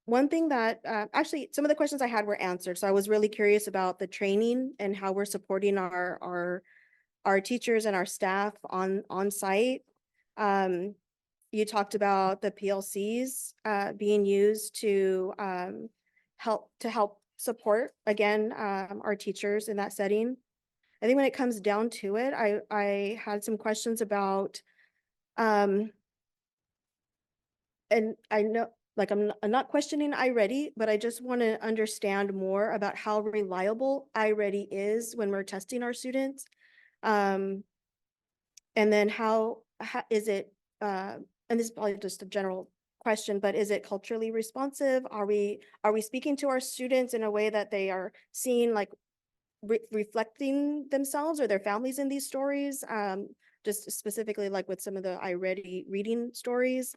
one thing that actually some of the questions I had were answered. So I was really curious about the training and how we're supporting our teachers and our staff on site. You talked about the PLCs being used to help support again our teachers in that setting. I think when it comes down to it, I had some questions about and I know, like, I'm not questioning iReady, but I just want to understand more about how reliable iReady is when we're testing our students. And then how is it, and this is probably just a general question, but is it culturally responsive? Are we speaking to our students in a way that they are seeing, like, reflecting themselves or their families in these stories? Just specifically like with some of the iReady reading stories.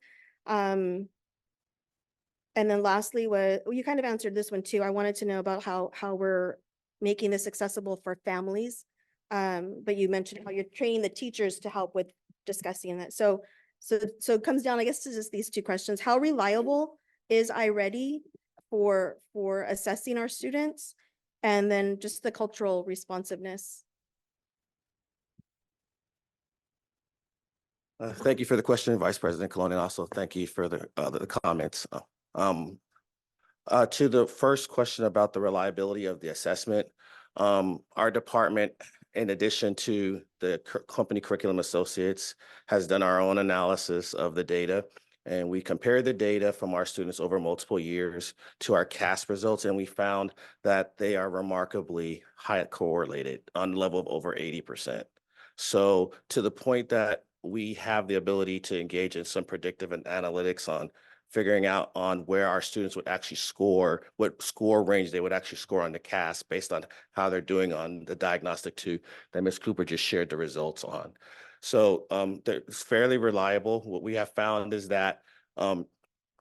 And then lastly, you kind of answered this one too. I wanted to know about how we're making this accessible for families. But you mentioned how you're training the teachers to help with discussing that. So it comes down, I guess, to just these two questions. How reliable is iReady for assessing our students? And then just the cultural responsiveness. Thank you for the question, Vice President Colon, and also thank you for the comments. To the first question about the reliability of the assessment, our department, in addition to the company curriculum associates, has done our own analysis of the data. And we compared the data from our students over multiple years to our CAST results, and we found that they are remarkably high correlated on the level of over 80%. So to the point that we have the ability to engage in some predictive and analytics on figuring out on where our students would actually score, what score range they would actually score on the CAS based on how they're doing on the diagnostic 2 that Ms. Cooper just shared the results on. So it's fairly reliable. What we have found is that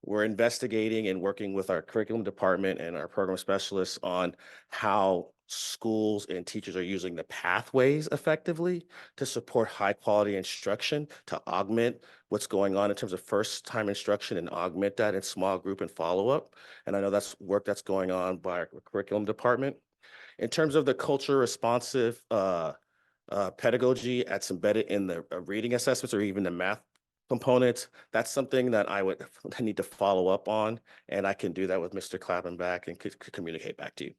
we're investigating and working with our curriculum department and our program specialists on how schools and teachers are using the pathways effectively to support high quality instruction, to augment what's going on in terms of first time instruction and augment that in small group and follow-up. And I know that's work that's going on by our curriculum department. In terms of the culture responsive pedagogy that's embedded in the reading assessments or even the math components, that's something that I need to follow up on, and I can do that with Mr. Clappenback and could communicate back to you.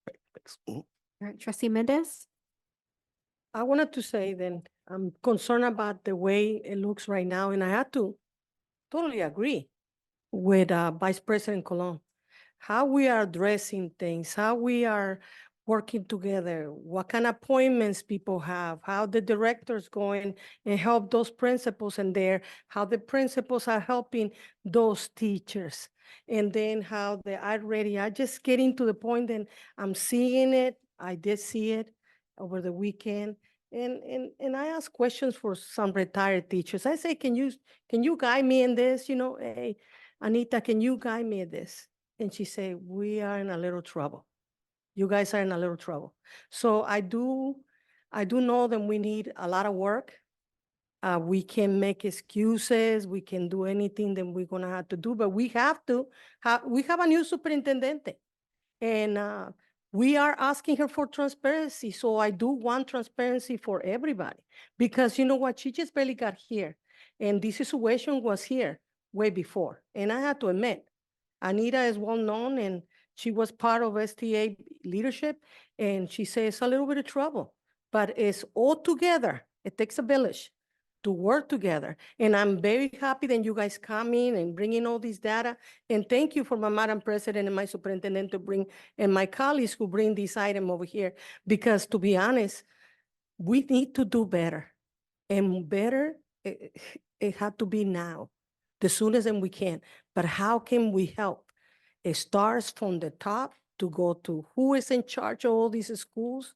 Great, thanks. All right, Trustee Mendez? I wanted to say then, I'm concerned about the way it looks right now, and I had to totally agree with Vice President Colon. How we are addressing things, how we are working together, what kind of appointments people have, how the directors going and help those principals in there, how the principals are helping those teachers. And then how I just getting to the point that I'm seeing it. I did see it over the weekend. And I ask questions for some retired teachers. I say, can you guide me in this? You know, hey, Anita, can you guide me in this? And she said, we are in a little trouble. You guys are in a little trouble. So I do know that we need a lot of work. We can make excuses. We can do anything that we're gonna have to do, but we have a new superintendent. And we are asking her for transparency. So I do want transparency for everybody, because you know what, she just barely got here. And this situation was here way before. And I have to admit, Anita is well known and she was part of STA leadership, and she says a little bit of trouble, but it's all together. It takes a village to work together. And I'm very happy that you guys come in and bring in all this data. And thank you for my Madam President and my superintendent to bring, and my colleagues who bring this item over here, because to be honest, we need to do better. And better, it had to be now, the soonest that we can. But how can we help? It starts from the top to go to who is in charge of all these schools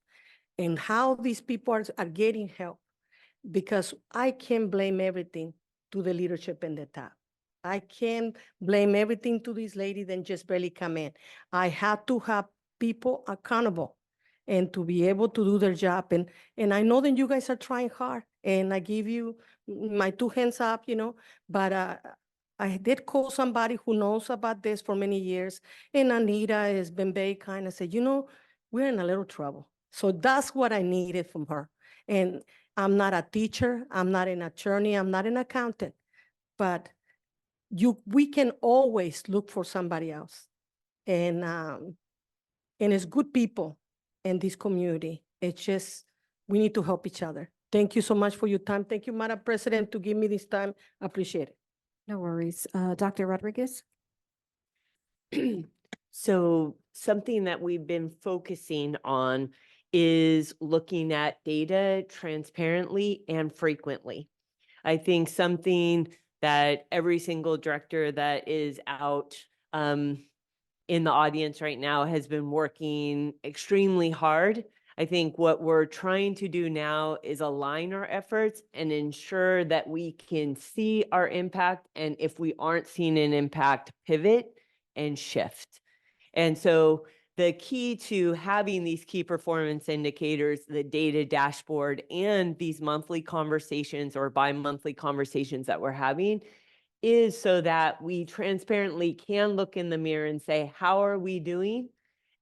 and how these people are getting help. Because I can't blame everything to the leadership in the top. I can't blame everything to this lady that just barely come in. I have to have people accountable and to be able to do their job. And I know that you guys are trying hard, and I give you my 2 hands up, you know, but I did call somebody who knows about this for many years, and Anita has been very kind and said, you know, we're in a little trouble. So that's what I needed from her. And I'm not a teacher, I'm not an attorney, I'm not an accountant, but we can always look for somebody else. And it's good people in this community. It's just, we need to help each other. Thank you so much for your time. Thank you, Madam President, to give me this time. I appreciate it. No worries. Dr. Rodriguez? So something that we've been focusing on is looking at data transparently and frequently. I think something that every single director that is out in the audience right now has been working extremely hard. I think what we're trying to do now is align our efforts and ensure that we can see our impact, and if we aren't seeing an impact, pivot and shift. And so the key to having these key performance indicators, the data dashboard, and these monthly conversations or bi-monthly conversations that we're having is so that we transparently can look in the mirror and say, how are we doing?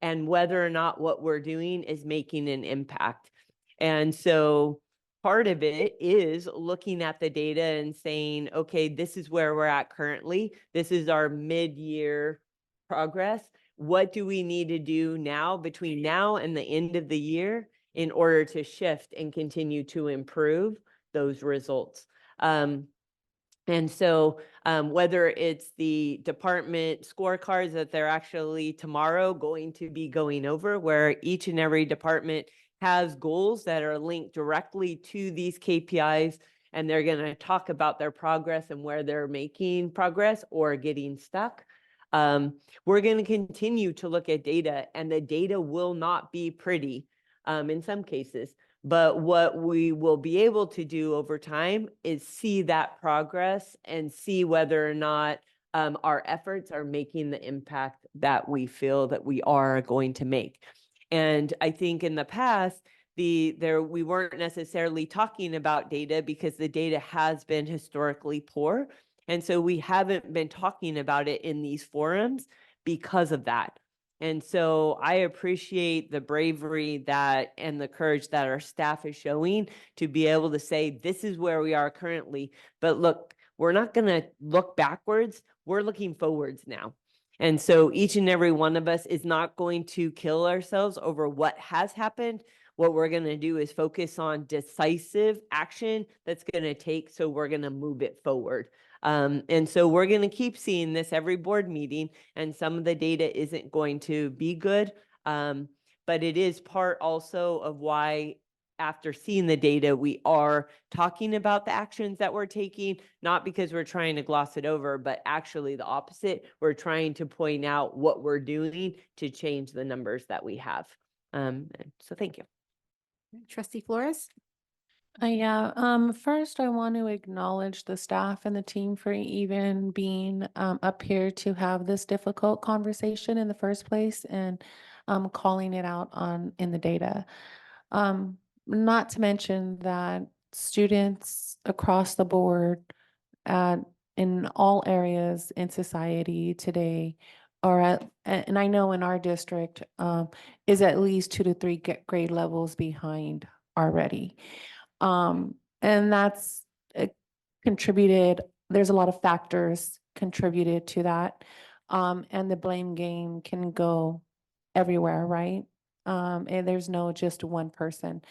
And whether or not what we're doing is making an impact. And so part of it is looking at the data and saying, okay, this is where we're at currently. This is our mid-year progress. What do we need to do now between now and the end of the year in order to shift and continue to improve those results? And so whether it's the department scorecards that they're actually tomorrow going to be going over, where each and every department has goals that are linked directly to these KPIs, and they're going to talk about their progress and where they're making progress or getting stuck. We're going to continue to look at data, and the data will not be pretty in some cases. But what we will be able to do over time is see that progress and see whether or not our efforts are making the impact that we feel that we are going to make. And I think in the past, we weren't necessarily talking about data because the data has been historically poor. And so we haven't been talking about it in these forums because of that. And so I appreciate the bravery and the courage that our staff is showing to be able to say, this is where we are currently. But look, we're not going to look backwards. We're looking forwards now. And so each and every one of us is not going to kill ourselves over what has happened. What we're going to do is focus on decisive action that's going to take, so we're going to move it forward. And so we're going to keep seeing this every board meeting, and some of the data isn't going to be good. But it is part also of why, after seeing the data, we are talking about the actions that we're taking, not because we're trying to gloss it over, but actually the opposite. We're trying to point out what we're doing to change the numbers that we have. So thank you. Trustee Flores? First, I want to acknowledge the staff and the team for even being up here to have this difficult conversation in the first place, and calling it out in the data. Not to mention that students across the board in all areas in society today are and I know in our district, is at least 2 to 3 grade levels behind already. And that's contributed, there's a lot of factors contributed to that. And the blame game can go everywhere, right? And there's no just one person.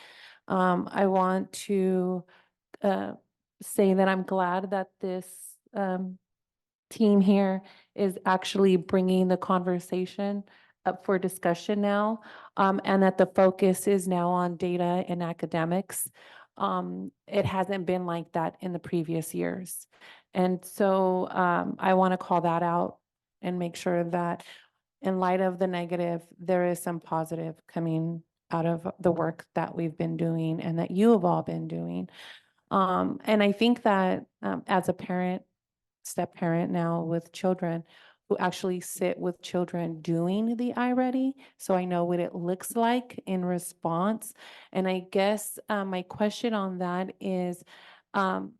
I want to say that I'm glad that this team here is actually bringing the conversation up for discussion now, and that the focus is now on data and academics. It hasn't been like that in the previous years. And so I want to call that out and make sure that in light of the negative, there is some positive coming out of the work that we've been doing and that you have all been doing. And I think that as a parent, step parent now with children, who actually sit with children doing the iReady, so I know what it looks like in response. And I guess my question on that is, when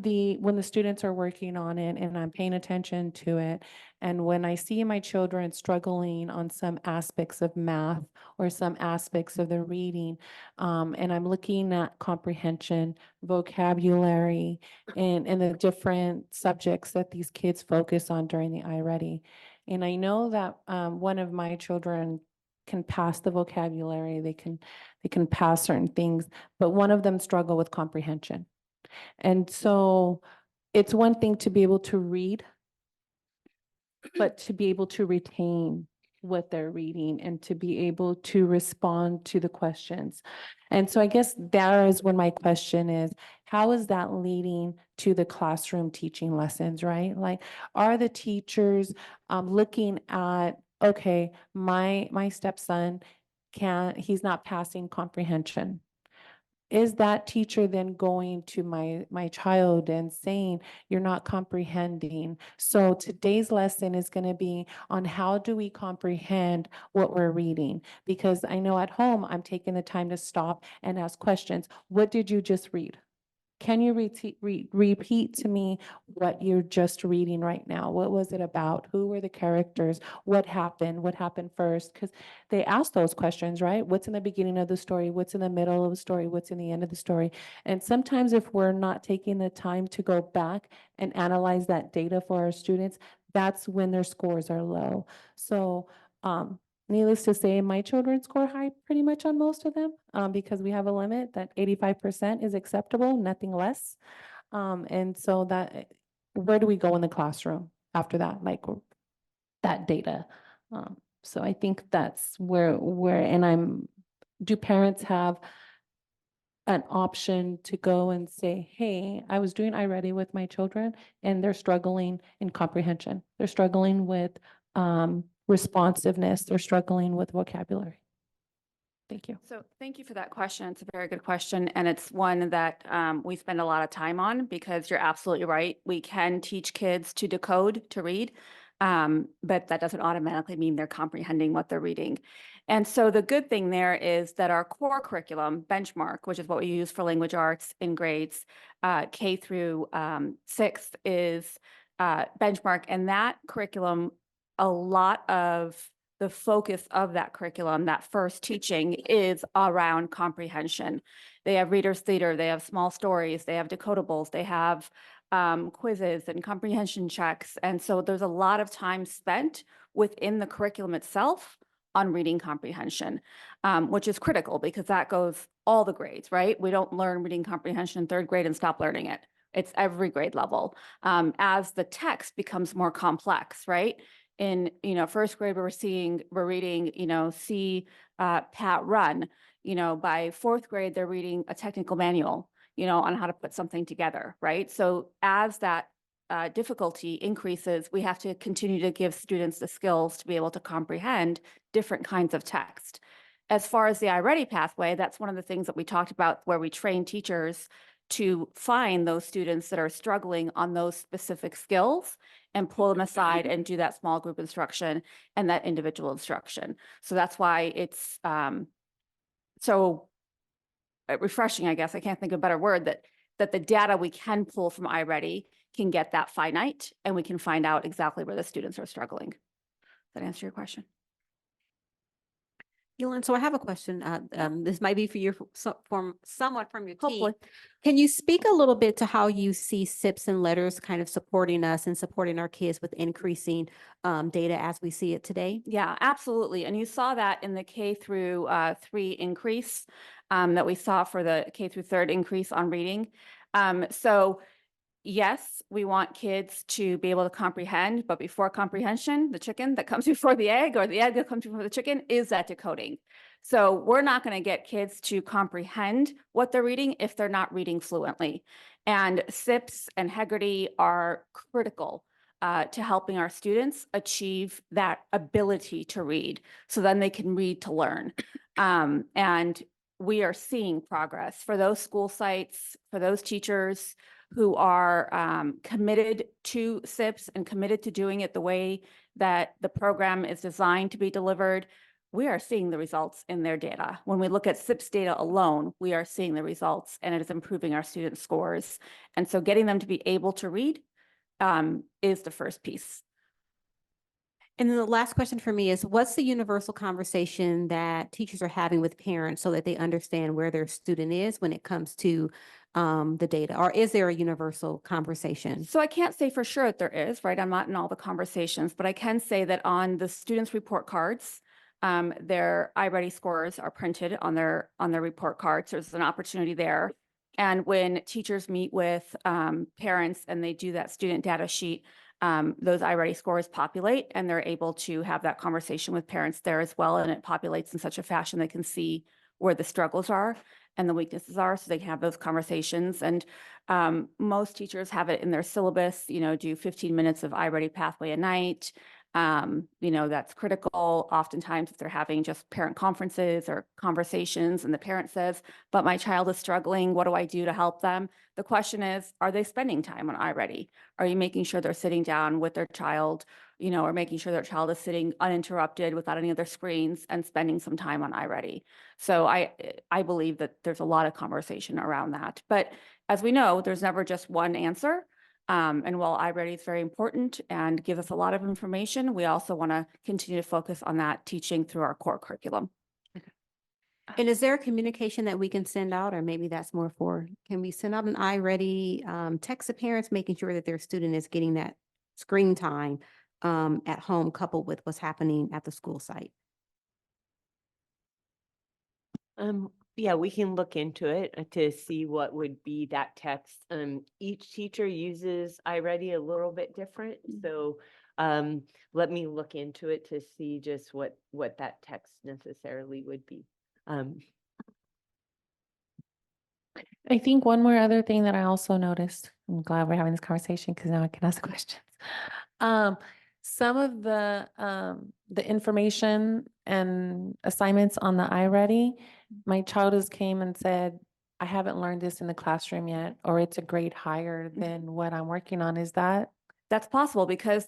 the students are working on it and I'm paying attention to it, and when I see my children struggling on some aspects of math or some aspects of the reading, and I'm looking at comprehension, vocabulary, and the different subjects that these kids focus on during the iReady. And I know that one of my children can pass the vocabulary, they can pass certain things, but one of them struggle with comprehension. And so it's one thing to be able to read, but to be able to retain what they're reading and to be able to respond to the questions. And so I guess that is when my question is, how is that leading to the classroom teaching lessons, right? Like, are the teachers looking at, okay, my stepson he's not passing comprehension. Is that teacher then going to my child and saying, you're not comprehending? So today's lesson is going to be on how do we comprehend what we're reading? Because I know at home, I'm taking the time to stop and ask questions. What did you just read? Can you repeat to me what you're just reading right now? What was it about? Who were the characters? What happened? What happened first? Because they ask those questions, right? What's in the beginning of the story? What's in the middle of the story? What's in the end of the story? And sometimes if we're not taking the time to go back and analyze that data for our students, that's when their scores are low. So, needless to say, my children score high pretty much on most of them, because we have a limit that 85% is acceptable, nothing less. And so where do we go in the classroom after that, like that data? So I think that's where, and do parents have an option to go and say, hey, I was doing iReady with my children and they're struggling in comprehension. They're struggling with responsiveness. They're struggling with vocabulary. Thank you. So thank you for that question. It's a very good question. And it's one that we spend a lot of time on because you're absolutely right. We can teach kids to decode, to read, but that doesn't automatically mean they're comprehending what they're reading. And so the good thing there is that our core curriculum, Benchmark, which is what we use for language arts in grades K through 6th, is Benchmark. And that curriculum, a lot of the focus of that curriculum, that first teaching, is around comprehension. They have readers theater, they have small stories, they have decodables, they have quizzes and comprehension checks. And so there's a lot of time spent within the curriculum itself on reading comprehension, which is critical because that goes all the grades, right? We don't learn reading comprehension in 3rd grade and stop learning it. It's every grade level. As the text becomes more complex, right? In 1st grade, we're reading, see Pat run. By 4th grade, they're reading a technical manual, on how to put something together, right? So as that difficulty increases, we have to continue to give students the skills to be able to comprehend different kinds of text. As far as the iReady pathway, that's one of the things that we talked about where we train teachers to find those students that are struggling on those specific skills and pull them aside and do that small group instruction and that individual instruction. So that's why it's so refreshing, I guess, I can't think of a better word, that the data we can pull from iReady can get that finite and we can find out exactly where the students are struggling. Does that answer your question? Elon, so I have a question. This might be for you, from someone from your team. Hopefully. Can you speak a little bit to how you see SIPs and letters kind of supporting us and supporting our kids with increasing data as we see it today? Yeah, absolutely. And you saw that in the K through 3 increase that we saw for the K through 3rd increase on reading. So yes, we want kids to be able to comprehend, but before comprehension, the chicken that comes before the egg or the egg that comes before the chicken is that decoding. So we're not going to get kids to comprehend what they're reading if they're not reading fluently. And SIPs and Heggerty are critical to helping our students achieve that ability to read. So then they can read to learn. And we are seeing progress for those school sites, for those teachers who are committed to SIPs and committed to doing it the way that the program is designed to be delivered. We are seeing the results in their data. When we look at SIPs data alone, we are seeing the results and it is improving our student scores. And so getting them to be able to read is the first piece. And then the last question for me is, what's the universal conversation that teachers are having with parents so that they understand where their student is when it comes to the data? Or is there a universal conversation? So I can't say for sure that there is, right? I'm not in all the conversations, but I can say that on the students' report cards, their iReady scores are printed on their report cards. There's an opportunity there. And when teachers meet with parents and they do that student data sheet, those iReady scores populate and they're able to have that conversation with parents there as well. And it populates in such a fashion they can see where the struggles are and the weaknesses are, so they can have those conversations. And most teachers have it in their syllabus, do 15 minutes of iReady pathway a night. That's critical. Oftentimes if they're having just parent conferences or conversations and the parent says, but my child is struggling, what do I do to help them? The question is, are they spending time on iReady? Are you making sure they're sitting down with their child, or making sure their child is sitting uninterrupted without any other screens and spending some time on iReady? So I believe that there's a lot of conversation around that. But as we know, there's never just one answer. And while iReady is very important and gives us a lot of information, we also want to continue to focus on that teaching through our core curriculum. And is there a communication that we can send out, or maybe that's more for, can we send out an iReady text to parents, making sure that their student is getting that screen time at home coupled with what's happening at the school site? Yeah, we can look into it to see what would be that text. Each teacher uses iReady a little bit different. So let me look into it to see just what that text necessarily would be. I think one more other thing that I also noticed, I'm glad we're having this conversation because now I can ask questions. Some of the information and assignments on the iReady, my child has came and said, I haven't learned this in the classroom yet, or it's a grade higher than what I'm working on. Is that? That's possible because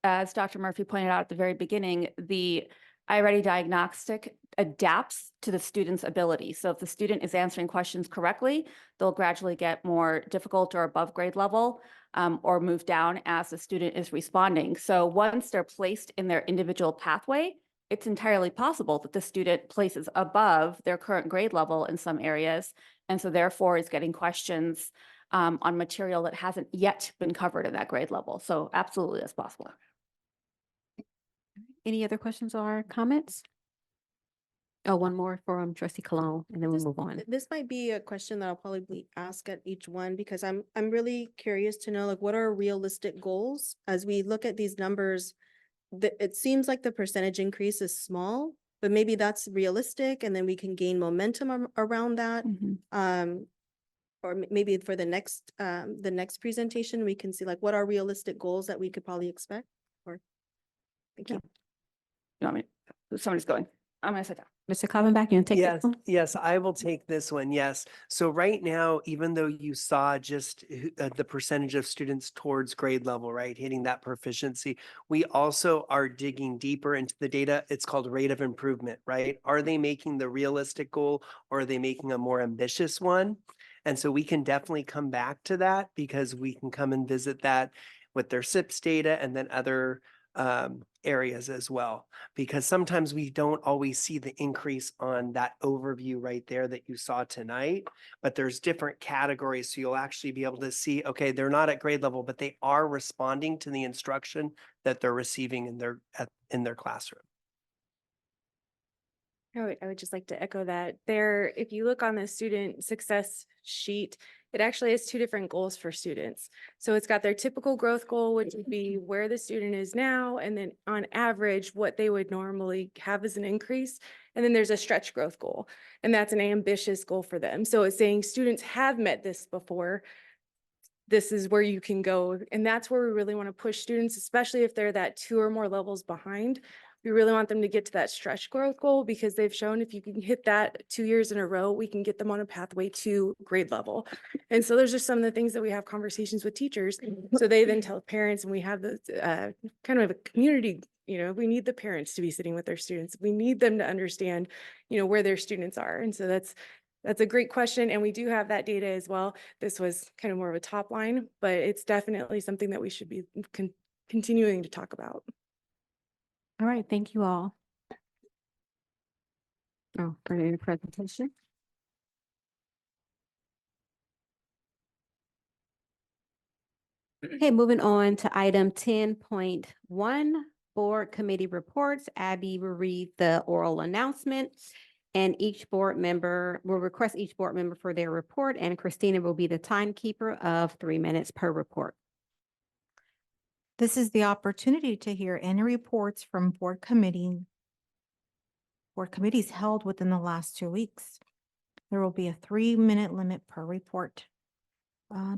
as Dr. Murphy pointed out at the very beginning, the iReady diagnostic adapts to the student's ability. So if the student is answering questions correctly, they'll gradually get more difficult or above grade level, or move down as the student is responding. So once they're placed in their individual pathway, it's entirely possible that the student places above their current grade level in some areas, and so therefore is getting questions on material that hasn't yet been covered at that grade level. So absolutely, that's possible. Any other questions or comments? Oh, one more from Trustee Cologne, and then we'll move on. This might be a question that I'll probably ask at each one because I'm really curious to know, like, what are realistic goals? As we look at these numbers, it seems like the percentage increase is small, but maybe that's realistic and then we can gain momentum around that. Or maybe for the next presentation, we can see like what are realistic goals that we could probably expect, or. Thank you. You want me? Somebody's going. I'm gonna sit down. Mr. Coppenbach, you want to take Yes, this one? yes, I will take this one. Yes. So right now, even though you saw just the percentage of students towards grade level, right, hitting that proficiency, we also are digging deeper into the data. It's called rate of improvement, right? Are they making the realistic goal or are they making a more ambitious one? And so we can definitely come back to that because we can come and visit that with their SIPS data and then other areas as well, because sometimes we don't always see the increase on that overview right there that you saw tonight, but there's different categories. So you'll actually be able to see, okay, they're not at grade level, but they are responding to the instruction that they're receiving in their classroom. I would just like to echo that. There, if you look on the student success sheet, it actually has two different goals for students. So it's got their typical growth goal, which would be where the student is now, and then on average, what they would normally have as an increase. And then there's a stretch growth goal, and that's an ambitious goal for them. So it's saying students have met this before. This is where you can go. And that's where we really want to push students, especially if they're that 2 or more levels behind. We really want them to get to that stretch growth goal because they've shown if you can hit that 2 years in a row, we can get them on a pathway to grade level. And so there's just some of the things that we have conversations with teachers. So they then tell parents, and we have the kind of a community, we need the parents to be sitting with their students. We need them to understand, where their students are. And so that's a great question. And we do have that data as well. This was kind of more of a top line, but it's definitely something that we should be continuing to talk about. All right, thank you all. Oh, for your presentation. Okay, moving on to item 10.1, board committee reports. Abby will read the oral announcement, and each board member will request each board member for their report, and Christina will be the timekeeper of 3 minutes per report. This is the opportunity to hear any reports from board committees held within the last 2 weeks. There will be a 3-minute limit per report.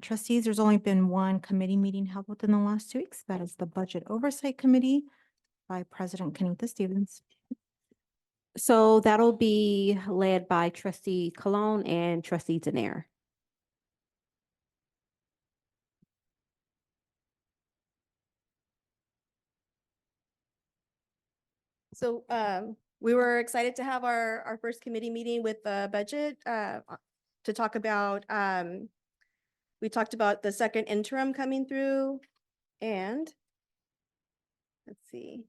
Trustees, there's only been one committee meeting held within the last 2 weeks. That is the Budget Oversight Committee by President Kenita Stevens. So that'll be led by Trustee Cologne and Trustee Denier. So we were excited to have our first committee meeting with the budget to talk about, we talked about the second interim coming through, and let's see.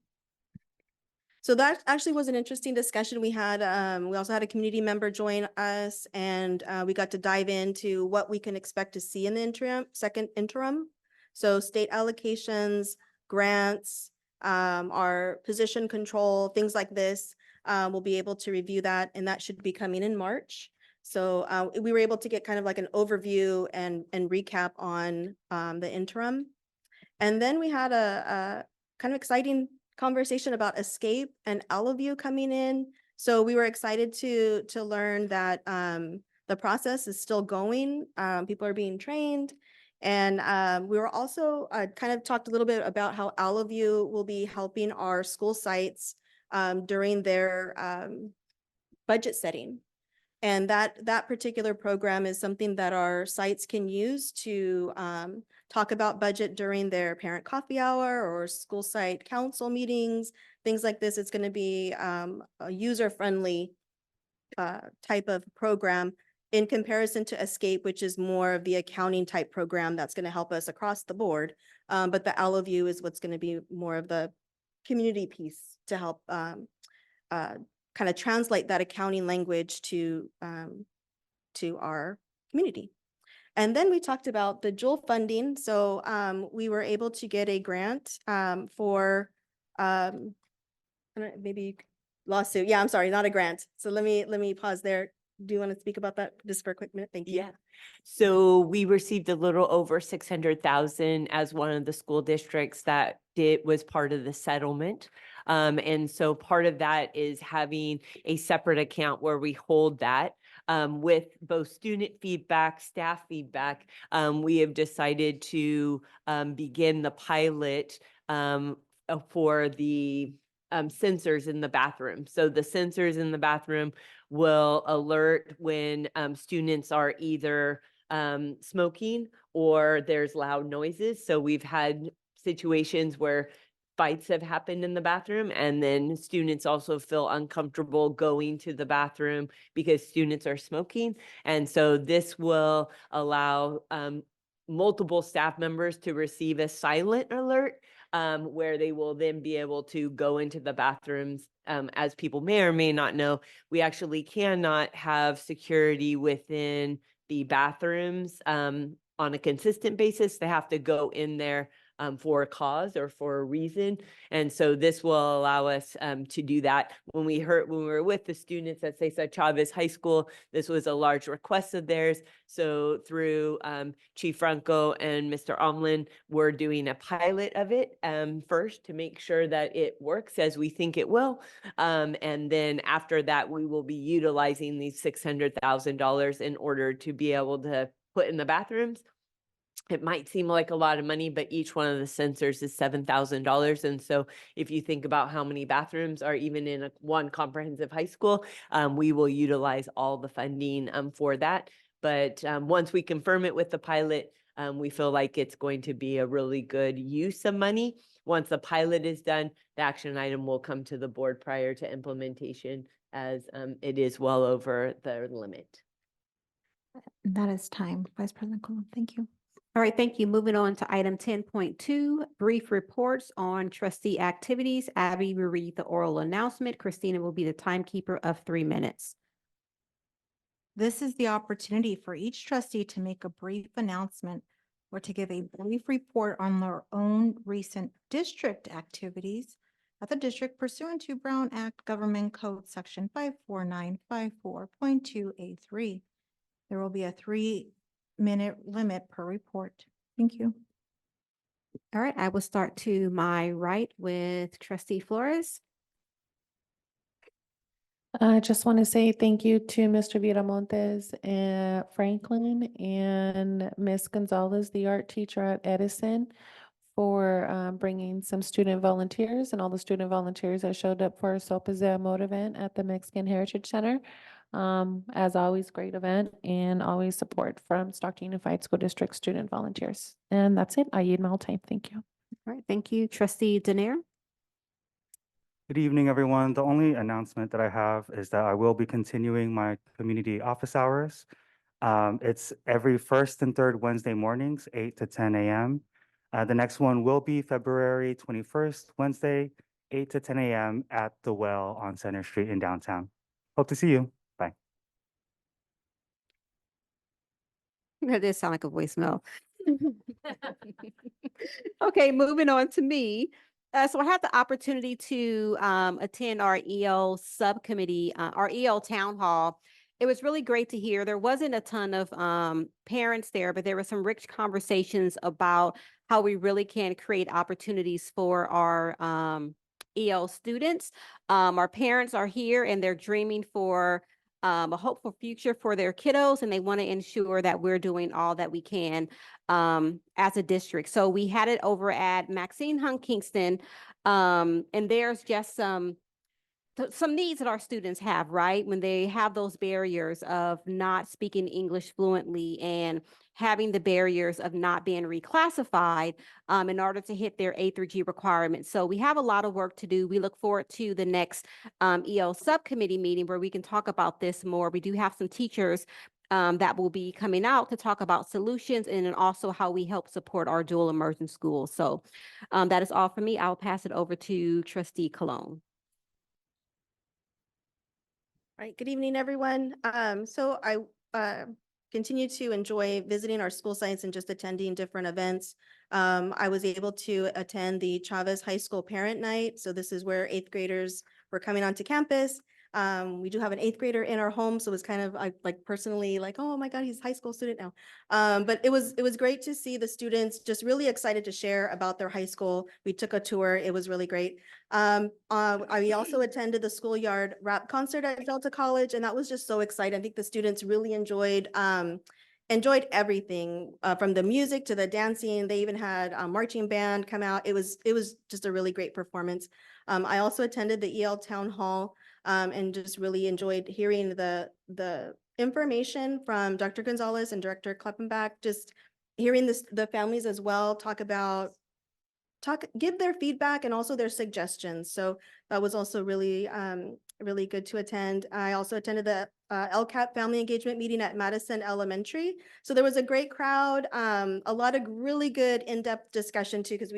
So that actually was an interesting discussion we had. We also had a community member join us, and we got to dive into what we can expect to see in the second interim. So state allocations, grants, our position control, things like this. We'll be able to review that, and that should be coming in March. So we were able to get kind of like an overview and recap on the interim. And then we had a kind of exciting conversation about Escape and Eleview coming in. So we were excited to learn that the process is still going. People are being trained. And we were also kind of talked a little bit about how Alloview will be helping our school sites during their budget setting. And that particular program is something that our sites can use to talk about budget during their parent coffee hour or school site council meetings, things like this. It's going to be a user-friendly type of program in comparison to Escape, which is more of the accounting type program that's going to help us across the board. But the Alloview is what's going to be more of the community piece to help kind of translate that accounting language to our community. And then we talked about the Jewel funding. So we were able to get a grant for I don't know, maybe lawsuit. Yeah, I'm sorry, not a grant. So let me pause there. Do you want to speak about that just for a quick minute? Thank you. Yeah. So we received a little over 600,000 as one of the school districts that was part of the settlement. And so part of that is having a separate account where we hold that. With both student feedback, staff feedback, we have decided to begin the pilot for the sensors in the bathroom. So the sensors in the bathroom will alert when students are either smoking or there's loud noises. So we've had situations where fights have happened in the bathroom, and then students also feel uncomfortable going to the bathroom because students are smoking. And so this will allow multiple staff members to receive a silent alert where they will then be able to go into the bathrooms. As people may or may not know, we actually cannot have security within the bathrooms on a consistent basis. They have to go in there for a cause or for a reason. And so this will allow us to do that. When we were with the students at Cesar Chavez High School, this was a large request of theirs. So through Chief Franco and Mr. Omlin, we're doing a pilot of it first to make sure that it works as we think it will. And then after that, we will be utilizing these $600,000 in order to be able to put in the bathrooms. It might seem like a lot of money, but each one of the sensors is $7,000. And so if you think about how many bathrooms are even in one comprehensive high school, we will utilize all the funding for that. But once we confirm it with the pilot, we feel like it's going to be a really good use of money. Once the pilot is done, the action item will come to the board prior to implementation, as it is well over the limit. That is time. Vice President Colon, thank you. All right, thank you. Moving on to item 10.2, brief reports on trustee activities. Abby will read the oral announcement. Christina will be the timekeeper of 3 minutes. This is the opportunity for each trustee to make a brief announcement or to give a brief report on their own recent district activities at the district pursuant to Brown Act Government Code Section 54954.2A3. There will be a 3-minute limit per report. Thank you. All right, I will start to my right with trustee Flores. I just want to say thank you to Mr. Viramontes and Franklin and Miss Gonzalez, the art teacher at Edison, for bringing some student volunteers and all the student volunteers that showed up for our Sopas de Amor event at the Mexican Heritage Center. As always, great event and always support from Stockton Unified School District student volunteers. And that's it. I yield my time. Thank you. All right, thank you. Trustee Denier. Good evening, everyone. The only announcement that I have is that I will be continuing my community office hours. It's every first and third Wednesday mornings, 8 to 10 a.m. The next one will be February 21st, Wednesday, 8 to 10 a.m. at The Well on Center Street in downtown. Hope to see you. Bye. That did sound like a voicemail. Okay, moving on to me. So I had the opportunity to attend our EL subcommittee, our EL town hall. It was really great to hear. There wasn't a ton of parents there, but there were some rich conversations about how we really can create opportunities for our EL students. Our parents are here and they're dreaming for a hopeful future for their kiddos, and they want to ensure that we're doing all that we can as a district. So we had it over at Maxine Hunt Kingston, and there's just some needs that our students have, right? When they have those barriers of not speaking English fluently and having the barriers of not being reclassified in order to hit their A through G requirements. So we have a lot of work to do. We look forward to the next EL subcommittee meeting where we can talk about this more. We do have some teachers that will be coming out to talk about solutions and then also how we help support our dual immersion schools. So that is all for me. I'll pass it over to Trustee Cologne. All right, good evening, everyone. So I continue to enjoy visiting our school sites and just attending different events. I was able to attend the Chavez High School Parent Night. So this is where 8th graders were coming onto campus. We do have an 8th grader in our home, so it was kind of like personally like, oh my God, he's a high school student now. But it was great to see the students just really excited to share about their high school. We took a tour. It was really great. I also attended the schoolyard rap concert at Delta College, and that was just so exciting. I think the students really enjoyed everything from the music to the dancing. They even had a marching band come out. It was just a really great performance. I also attended the EL Town Hall and just really enjoyed hearing the information from Dr. Gonzalez and Director Kleppenbach, just hearing the families as well give their feedback and also their suggestions. So that was also really, really good to attend. I also attended the LCAP family engagement meeting at Madison Elementary. So there was a great crowd, a lot of really good in-depth discussion too, because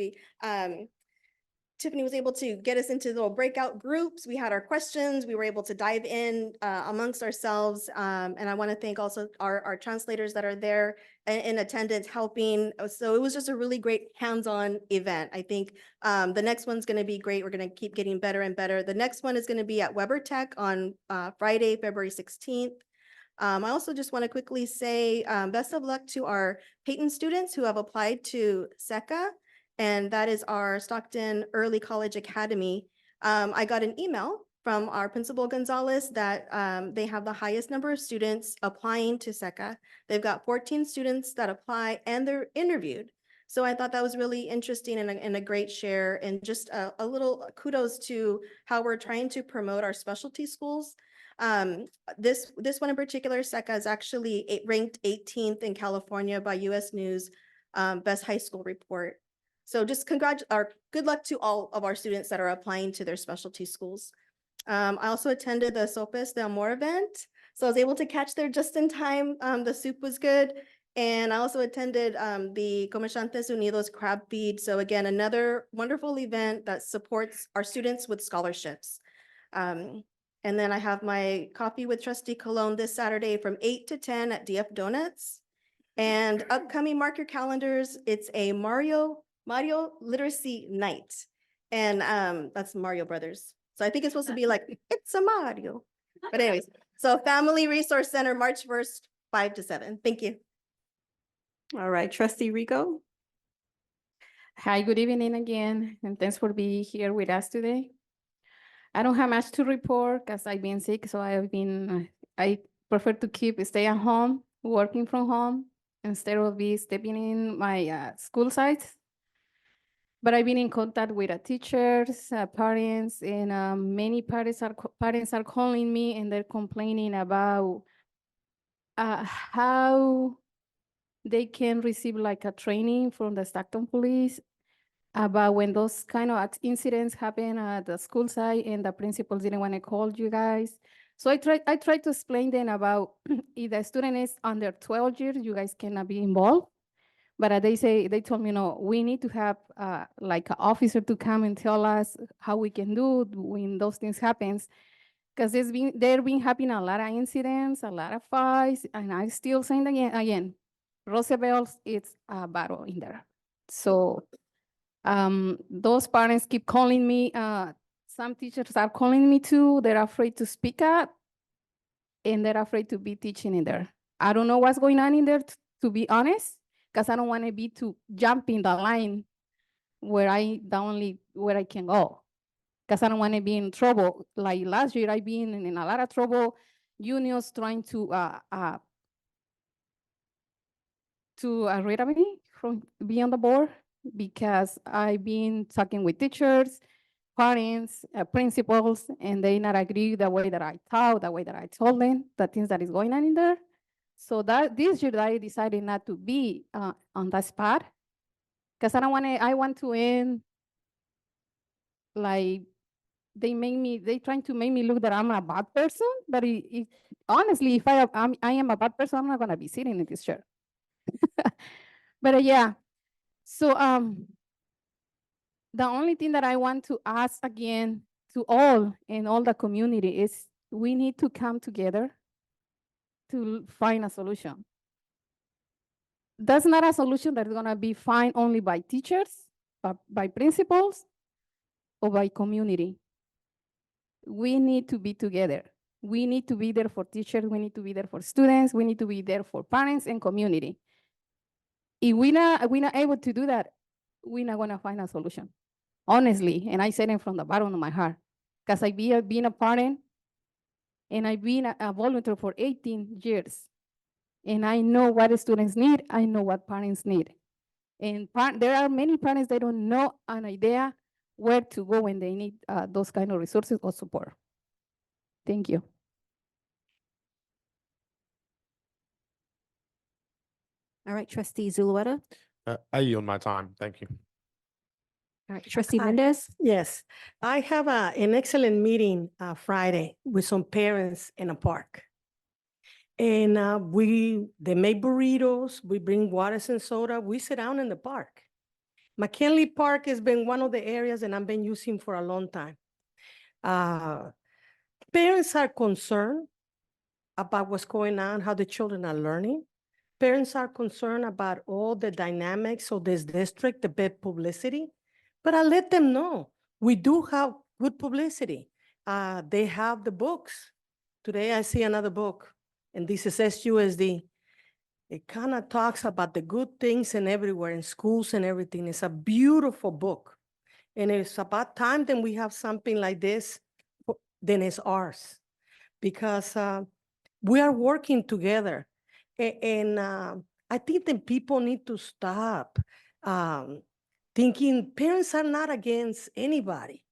Tiffany was able to get us into little breakout groups. We had our questions. We were able to dive in amongst ourselves. And I want to thank also our translators that are there in attendance helping. So it was just a really great hands-on event. I think the next one's going to be great. We're going to keep getting better and better. The next one is going to be at Weber Tech on Friday, February 16th. I also just want to quickly say best of luck to our Peyton students who have applied to SECA. And that is our Stockton Early College Academy. I got an email from our Principal Gonzalez that they have the highest number of students applying to SECA. They've got 14 students that apply and they're interviewed. So I thought that was really interesting and a great share, and just a little kudos to how we're trying to promote our specialty schools. This one in particular, SECA, is actually ranked 18th in California by US News Best High School Report. So just good luck to all of our students that are applying to their specialty schools. I also attended the Sopes de Amor event. So I was able to catch there just in time. The soup was good. And I also attended the Comerciantes Unidos crab feed. So again, another wonderful event that supports our students with scholarships. And then I have my coffee with Trustee Cologne this Saturday from 8 to 10 at DF Donuts. And upcoming mark your calendars. It's a Mario Literacy Night. And that's Mario Brothers. So I think it's supposed to be like, it's a Mario. But anyways, so Family Resource Center, March 1st, 5 to 7. Thank you. All right, Trustee Rico. Hi, good evening again, and thanks for being here with us today. I don't have much to report because I've been sick, so I prefer to stay at home, working from home, instead of stepping in my school sites. But I've been in contact with teachers, parents, and many parents are calling me and they're complaining about how they can receive like a training from the Stockton police about when those kind of incidents happen at the school site and the principals didn't want to call you guys. So I tried to explain them about if the student is under 12 years, you guys cannot be involved. But they told me, no, we need to have like an officer to come and tell us how we can do when those things happens. Because there been happening a lot of incidents, a lot of fights, and I still saying again, Roosevelt, it's a battle in there. So those parents keep calling me. Some teachers are calling me too. They're afraid to speak up, and they're afraid to be teaching in there. I don't know what's going on in there, to be honest, because I don't want to be to jump in the line where I can go, because I don't want to be in trouble. Like last year, I've been in a lot of trouble unions trying to rid of me from being on the board because I've been talking with teachers, parents, principals, and they not agree the way that I thought, the way that I told them, the things that is going on in there. So that this year I decided not to be on that spot because I want to end like they trying to make me look that I'm a bad person, but honestly, if I am a bad person, I'm not gonna be sitting in this chair. But yeah, so the only thing that I want to ask again to all in all the community is we need to come together to find a solution. That's not a solution that's gonna be found only by teachers, but by principals, or by community. We need to be together. We need to be there for teachers. We need to be there for students. We need to be there for parents and community. If we're not able to do that, we're not gonna find a solution. Honestly, and I said it from the bottom of my heart, because I've been a parent and I've been a volunteer for 18 years. And I know what the students need. I know what parents need. And there are many parents that don't know an idea where to go when they need those kind of resources or support. Thank you. All right, trustee Zulueta. I yield my time. Thank you. All right, trustee Hi. Mendez. Yes, I have an excellent meeting Friday with some parents in a park. And they make burritos, we bring waters and soda, we sit down in the park. McKinley Park has been one of the areas that I've been using for a long time. Parents are concerned about what's going on, how the children are learning. Parents are concerned about all the dynamics of this district, the bad publicity. But I let them know, we do have good publicity. They have the books. Today I see another book, and this is SUSD. It kind of talks about the good things and everywhere in schools and everything. It's a beautiful book. And it's about time that we have something like this, then it's ours. Because we are working together. And I think that people need to stop thinking parents are not against anybody.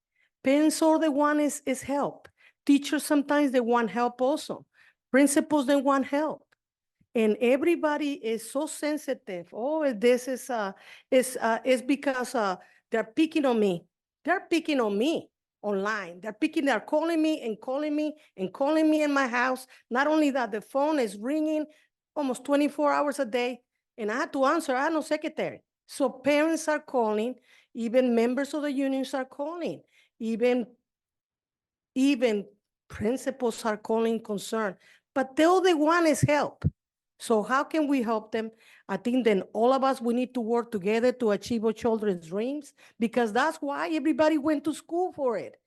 Parents all they want is help. Teachers sometimes they want help also. Principals they want help. And everybody is so sensitive. Oh, this is because they're picking on me. They're picking on me online. They're calling me and calling me and calling me in my house. Not only that, the phone is ringing almost 24 hours a day, and I had to answer. I had no secretary. So parents are calling, even members of the unions are calling, even principals are calling concern, but all they want is help. So how can we help them? I think then all of us, we need to work together to achieve our children's dreams, because that's why everybody went to school for it.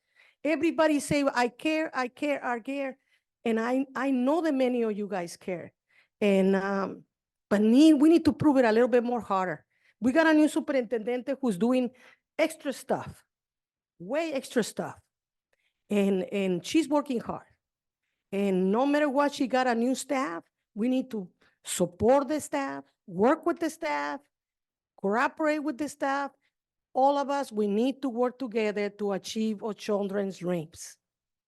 Everybody say, I care, I care, I care. And I know that many of you guys care. And, but we need to prove it a little bit more harder. We got a new superintendent who's doing extra stuff, way extra stuff. And she's working hard. And no matter what, she got a new staff. We need to support the staff, work with the staff, cooperate with the staff. All of us, we need to work together to achieve our children's dreams.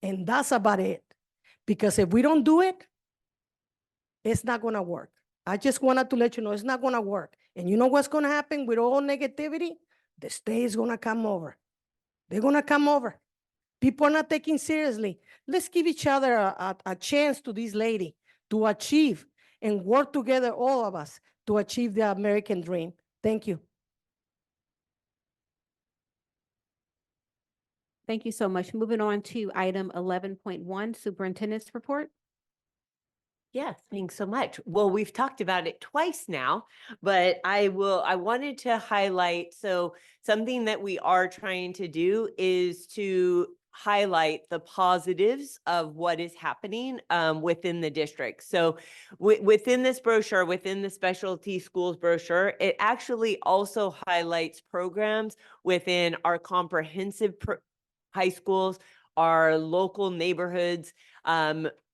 And that's about it. Because if we don't do it, it's not gonna work. I just wanted to let you know it's not gonna work. And you know what's gonna happen with all negativity? The state is gonna come over. They're gonna come over. People are not taking seriously. Let's give each other a chance to this lady to achieve and work together, all of us, to achieve the American dream. Thank you. Thank you so much. Moving on to item 11.1, superintendent's report. Yes, thanks so much. Well, we've talked about it twice now, but I wanted to highlight, so something that we are trying to do is to highlight the positives of what is happening within the district. So within this brochure, within the specialty schools brochure, it actually also highlights programs within our comprehensive high schools, our local neighborhoods,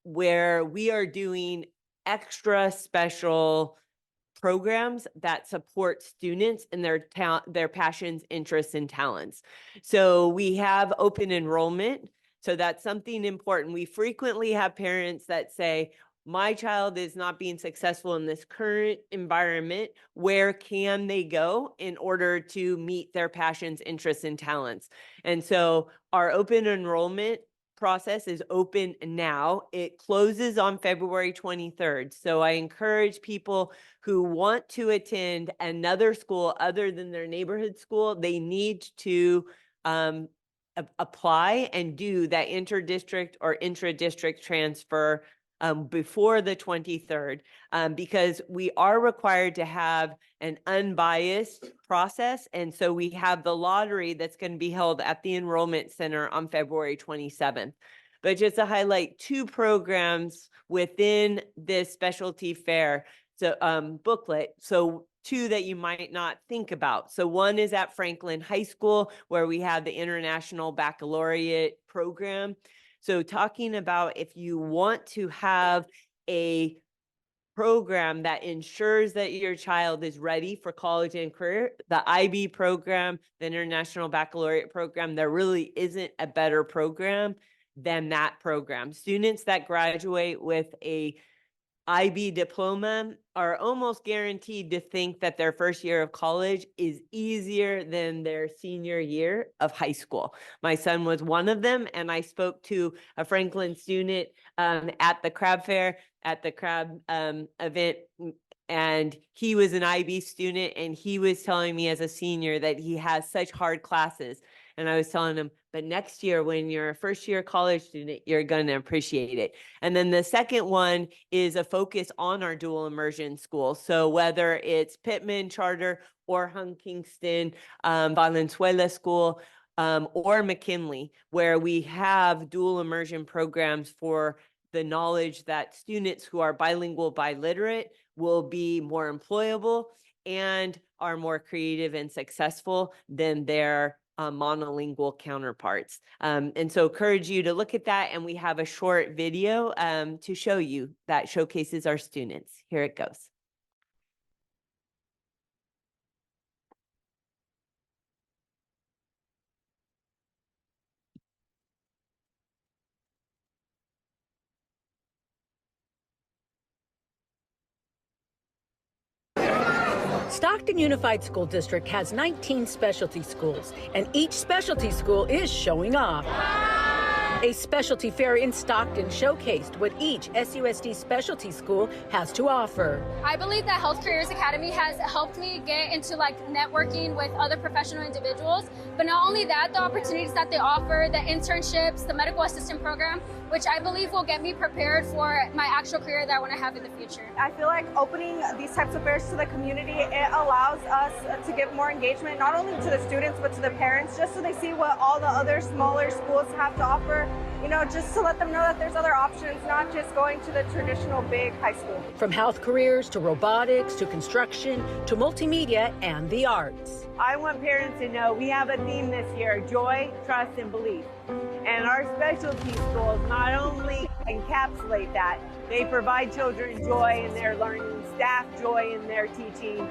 where we are doing extra special programs that support students and their passions, interests, and talents. So we have open enrollment. So that's something important. We frequently have parents that say, my child is not being successful in this current environment. Where can they go in order to meet their passions, interests, and talents? And so our open enrollment process is open now. It closes on February 23rd. So I encourage people who want to attend another school other than their neighborhood school, they need to apply and do that interdistrict or intra-district transfer before the 23rd, because we are required to have an unbiased process. And so we have the lottery that's going to be held at the enrollment center on February 27th. But just to highlight two programs within this specialty fair booklet. So two that you might not think about. So one is at Franklin High School, where we have the International Baccalaureate program. So talking about if you want to have a program that ensures that your child is ready for college and career, the IB program, the International Baccalaureate program, there really isn't a better program than that program. Students that graduate with a IB diploma are almost guaranteed to think that their first year of college is easier than their senior year of high school. My son was one of them, and I spoke to a Franklin student at the crab fair, at the crab event, and he was an IB student, and he was telling me as a senior that he has such hard classes. And I was telling him, but next year, when you're a first year college student, you're going to appreciate it. And then the second one is a focus on our dual immersion school. So whether it's Pittman Charter or Hung Kingston, Valenzuela School, or McKinley, where we have dual immersion programs for the knowledge that students who are bilingual, biliterate will be more employable and are more creative and successful than their monolingual counterparts. And so encourage you to look at that. And we have a short video to show you that showcases our students. Here it goes. Stockton Unified School District has 19 specialty schools, and each specialty school is showing off. A specialty fair in Stockton showcased what each SUSD specialty school has to offer. I believe that Health Careers Academy has helped me get into networking with other professional individuals, but not only that, the opportunities that they offer, the internships, the medical assistant program, which I believe will get me prepared for my actual career that I want to have in the future. I feel like opening these types of fairs to the community, it allows us to give more engagement, not only to the students, but to the parents, just so they see what all the other smaller schools have to offer. You know, just to let them know that there's other options, not just going to the traditional big high school. From health careers to robotics to construction to multimedia and the arts. I want parents to know we have a theme this year: joy, trust, and belief. And our specialty schools not only encapsulate that, they provide children joy in their learning, staff joy in their teaching,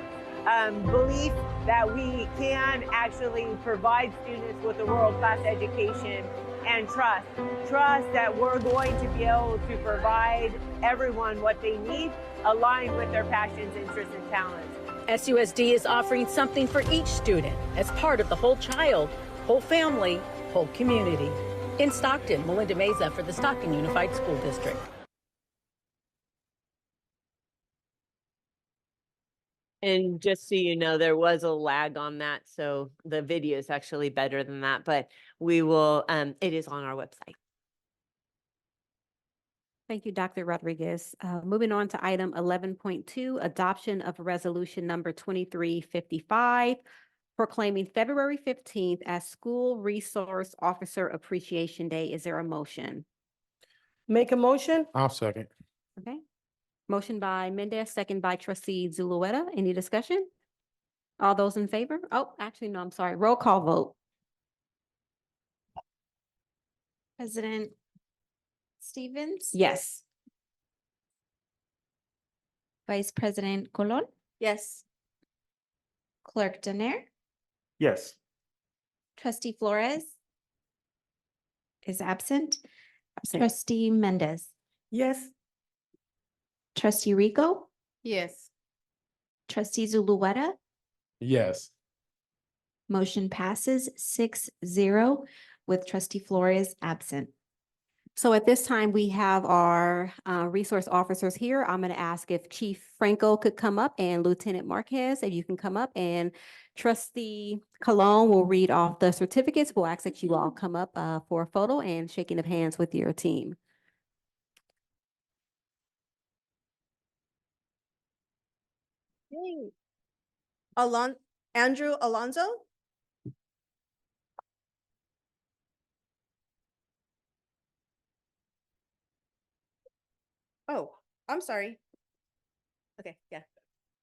belief that we can actually provide students with a world-class education, and trust that we're going to be able to provide everyone what they need, aligned with their passions, interests, and talents. SUSD is offering something for each student as part of the whole child, whole family, whole community. In Stockton, Melinda Meza for the Stockton Unified School District. And just so you know, there was a lag on that. So the video is actually better than that, but we will, it is on our website. Thank you, Dr. Rodriguez. Moving on to item 11.2, adoption of resolution number 2355, proclaiming February 15th as School Resource Officer Appreciation Day. Is there a motion? Make a motion? I'll second. Okay. Motion by Mendez, second by trustee Zulueta. Any discussion? All those in favor? Oh, actually, no, I'm sorry. Roll call vote. President Stevens? Yes. Vice President Colon? Yes. Clerk Danair? Yes. Trustee Flores? Is absent. Absent. Trustee Mendez? Yes. Trustee Rico? Yes. Trustee Zulueta? Yes. Motion passes 6-0 with trustee Flores absent. So at this time, we have our resource officers here. I'm going to ask if Chief Franco could come up and Lieutenant Marquez, if you can come up, and Trustee Cologne will read off the certificates. We'll ask that you all come up for a photo and shaking of hands with your team. Yay. Andrew Alonso? Oh, I'm sorry. Okay, yeah.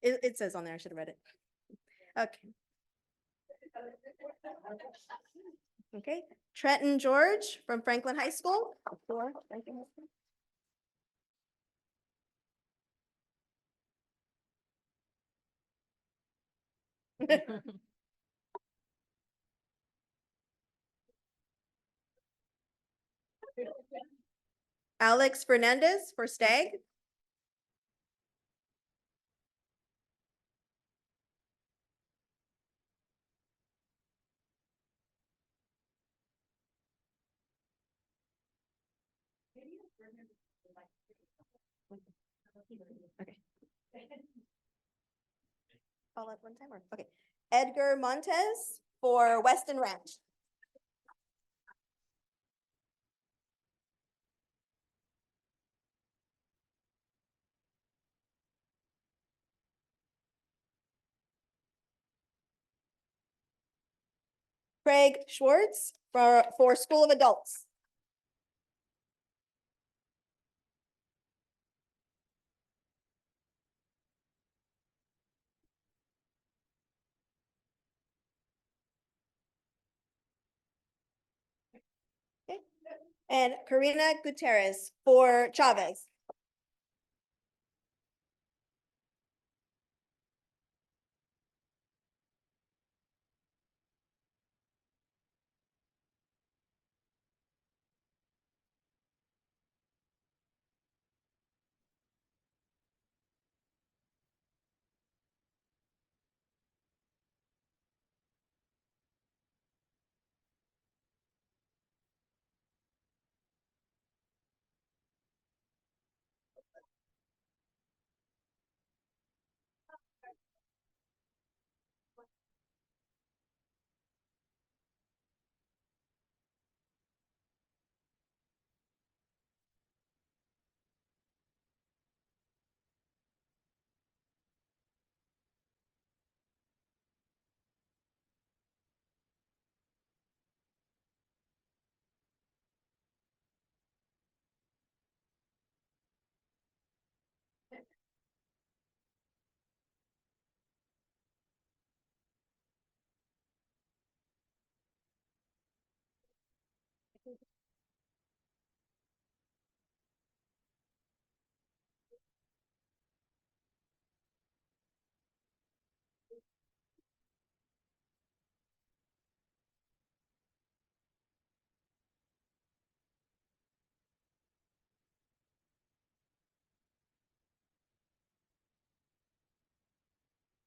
It says on there, I should have read it. Okay. Okay, Trenton George from Franklin High School. Alex Fernandez for Stag. Okay. All at one time or, okay. Edgar Montez for Weston Ranch. Craig Schwartz for School of Adults. Okay. And Karina Gutierrez for Chavez.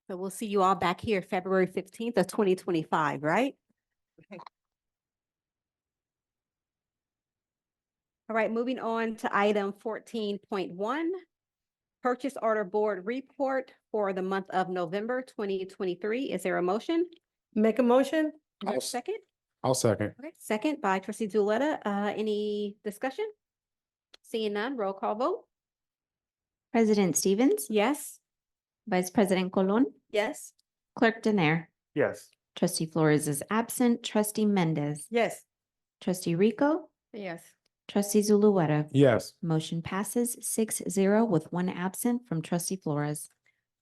So we'll see you all back here February 15th of 2025, right? All right, moving on to item 14.1, Purchase Order Board Report for the month of November 2023. Is there a motion? Make a motion? Is there a second? I'll second. Okay, second by Trustee Zuleta. Any discussion? Seeing none, roll call vote. President Stevens? Yes. Vice President Colon? Yes. Clerk Danair? Yes. Trustee Flores is absent. Trustee Mendez? Yes. Trustee Rico? Yes. Trustee Zulueta? Yes. Motion passes 6-0 with one absent from trustee Flores.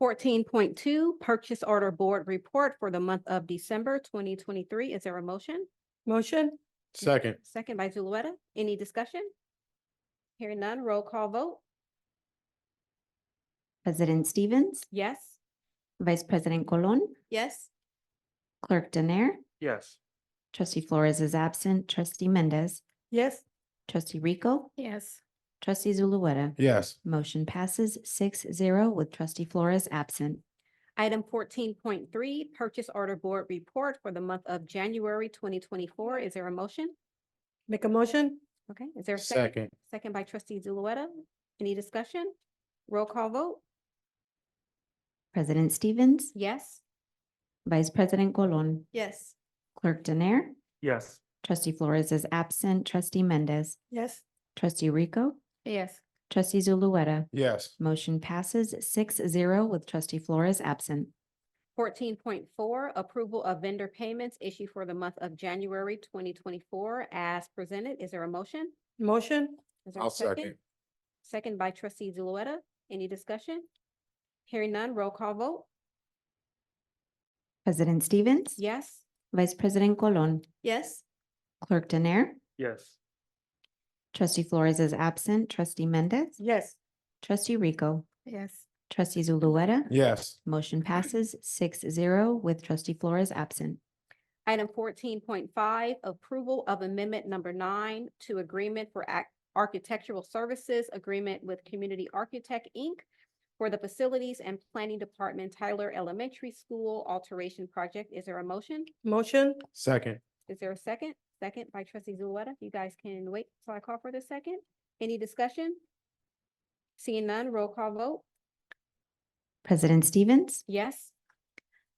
14.2, Purchase Order Board Report for the month of December 2023. Is there a motion? Motion? Second. Second by Zulueta. Any discussion? Hearing none, roll call vote. President Stevens, Yes. Vice President Colon, Yes. Clerk Danair, Yes. Trustee Flores is absent, Trustee Mendez, Yes. Trustee Rico, Yes. Trustee Zulueta. Yes. Motion passes 6-0 with Trustee Flores absent. Item 14.3, Purchase Order Board Report for the month of January 2024. Is there a motion? Make a motion? Okay, is there a second? Second. Second by Trustee Zulueta. Any discussion? Roll call vote. President Stevens, Yes. Vice President Colon, Yes. Clerk Danair, Yes. Trustee Flores is absent, Trustee Mendez, Yes. Trustee Rico, Yes. Trustee Zulueta. Yes. Motion passes 6-0 with Trustee Flores absent. 14.4, Approval of Vendor Payments issued for the month of January 2024 as presented. Is there a motion? Motion? Is there a I'll second. Second by Trustee Zulueta. Any discussion? Hearing none, roll call vote. President Stevens, Yes. Vice President Colon, Yes. Clerk Danair, Yes. Trustee Flores is absent, Trustee Mendez, Yes. Trustee Rico, Yes. Trustee Zulueta. Yes. Motion passes 6-0 with Trustee Flores absent. Item 14.5, Approval of Amendment Number 9 to Agreement for Architectural Services Agreement with Community Architect, Inc. for the Facilities and Planning Department Tyler Elementary School Alteration Project. Is there a motion? Motion? Second. Is there a second? Second by Trustee Zulueta. You guys can wait till I call for the second. Any discussion? Seeing none, roll call vote. President Stevens, Yes.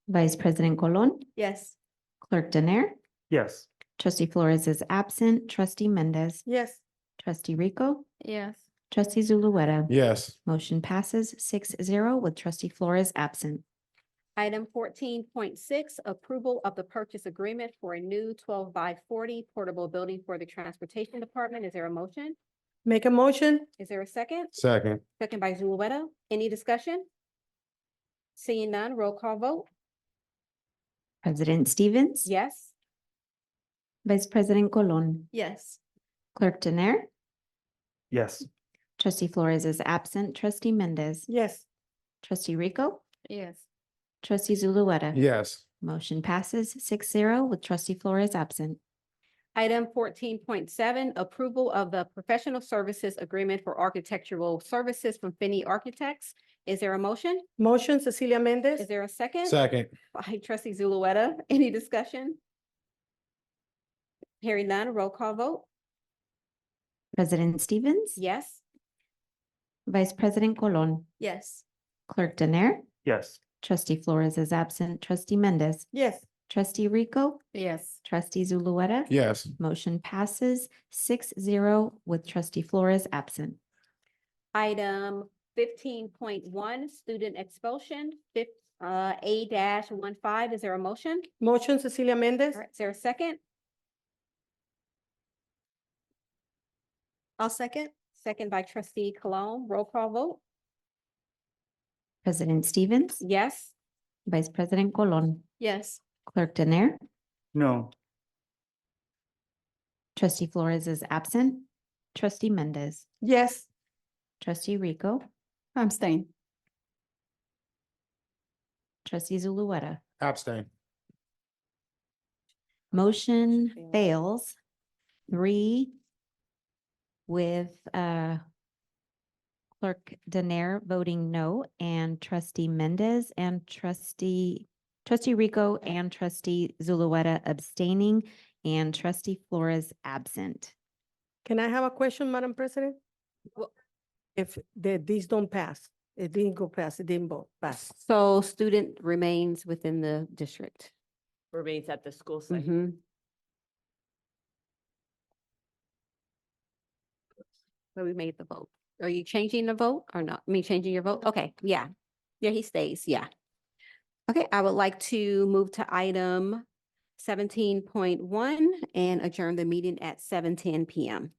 Vice President Colon, Yes. Clerk Danair, Yes. Trustee Flores is absent, Trustee Mendez, Yes. Trustee Rico, Yes. Trustee Zulueta. Yes. Motion passes 6-0 with Trustee Flores absent. Item 14.6, Approval of the Purchase Agreement for a new 12x40 portable building for the Transportation Department. Is there a motion? Make a motion? Is there a second? Second. Second by Zulueta. Any discussion? Seeing none, roll call vote. President Stevens, Yes. Vice President Colon, Yes. Clerk Danair, Yes. Trustee Flores is absent, Trustee Mendez, Yes. Trustee Rico, Yes. Trustee Zulueta. Yes. Motion passes 6-0 with Trustee Flores absent. Item 14.7, Approval of the Professional Services Agreement for Architectural Services from Finney Architects. Is there a motion? Motion, Cecilia Mendez? Is there a second? Second. By Trustee Zulueta. Any discussion? Hearing none, roll call vote. President Stevens, Yes. Vice President Colon, Yes. Clerk Danair, Yes. Trustee Flores is absent, Trustee Mendez, Yes. Trustee Rico, Yes. Trustee Zulueta. Yes. Motion passes 6-0 with Trustee Flores absent. Item 15.1, Student Expulsion, A-15. Is there a motion? Motion, Cecilia Mendez? All right, is there a second? I'll second. Second by Trustee Cologne. Roll call vote. President Stevens, Yes. Vice President Colon, Yes. Clerk Danair, No. Trustee Flores is absent, Trustee Mendez, Yes. Trustee Rico, Abstain. Trustee Zulueta. Abstain. Motion fails 3 with Clerk Danair voting no and Trustee Mendez and Trustee Rico and Trustee Zulueta abstaining and Trustee Flores absent. Can I have a question, Madam President? If these don't pass, it didn't go past, it didn't vote, pass. So student remains within the district. Remains at the school site. So we made the vote. Are you changing the vote or not? I mean, changing your vote? Okay, yeah. Yeah, he stays, yeah. Okay, I would like to move to item 17.1 and adjourn the meeting at 7:10 p.m.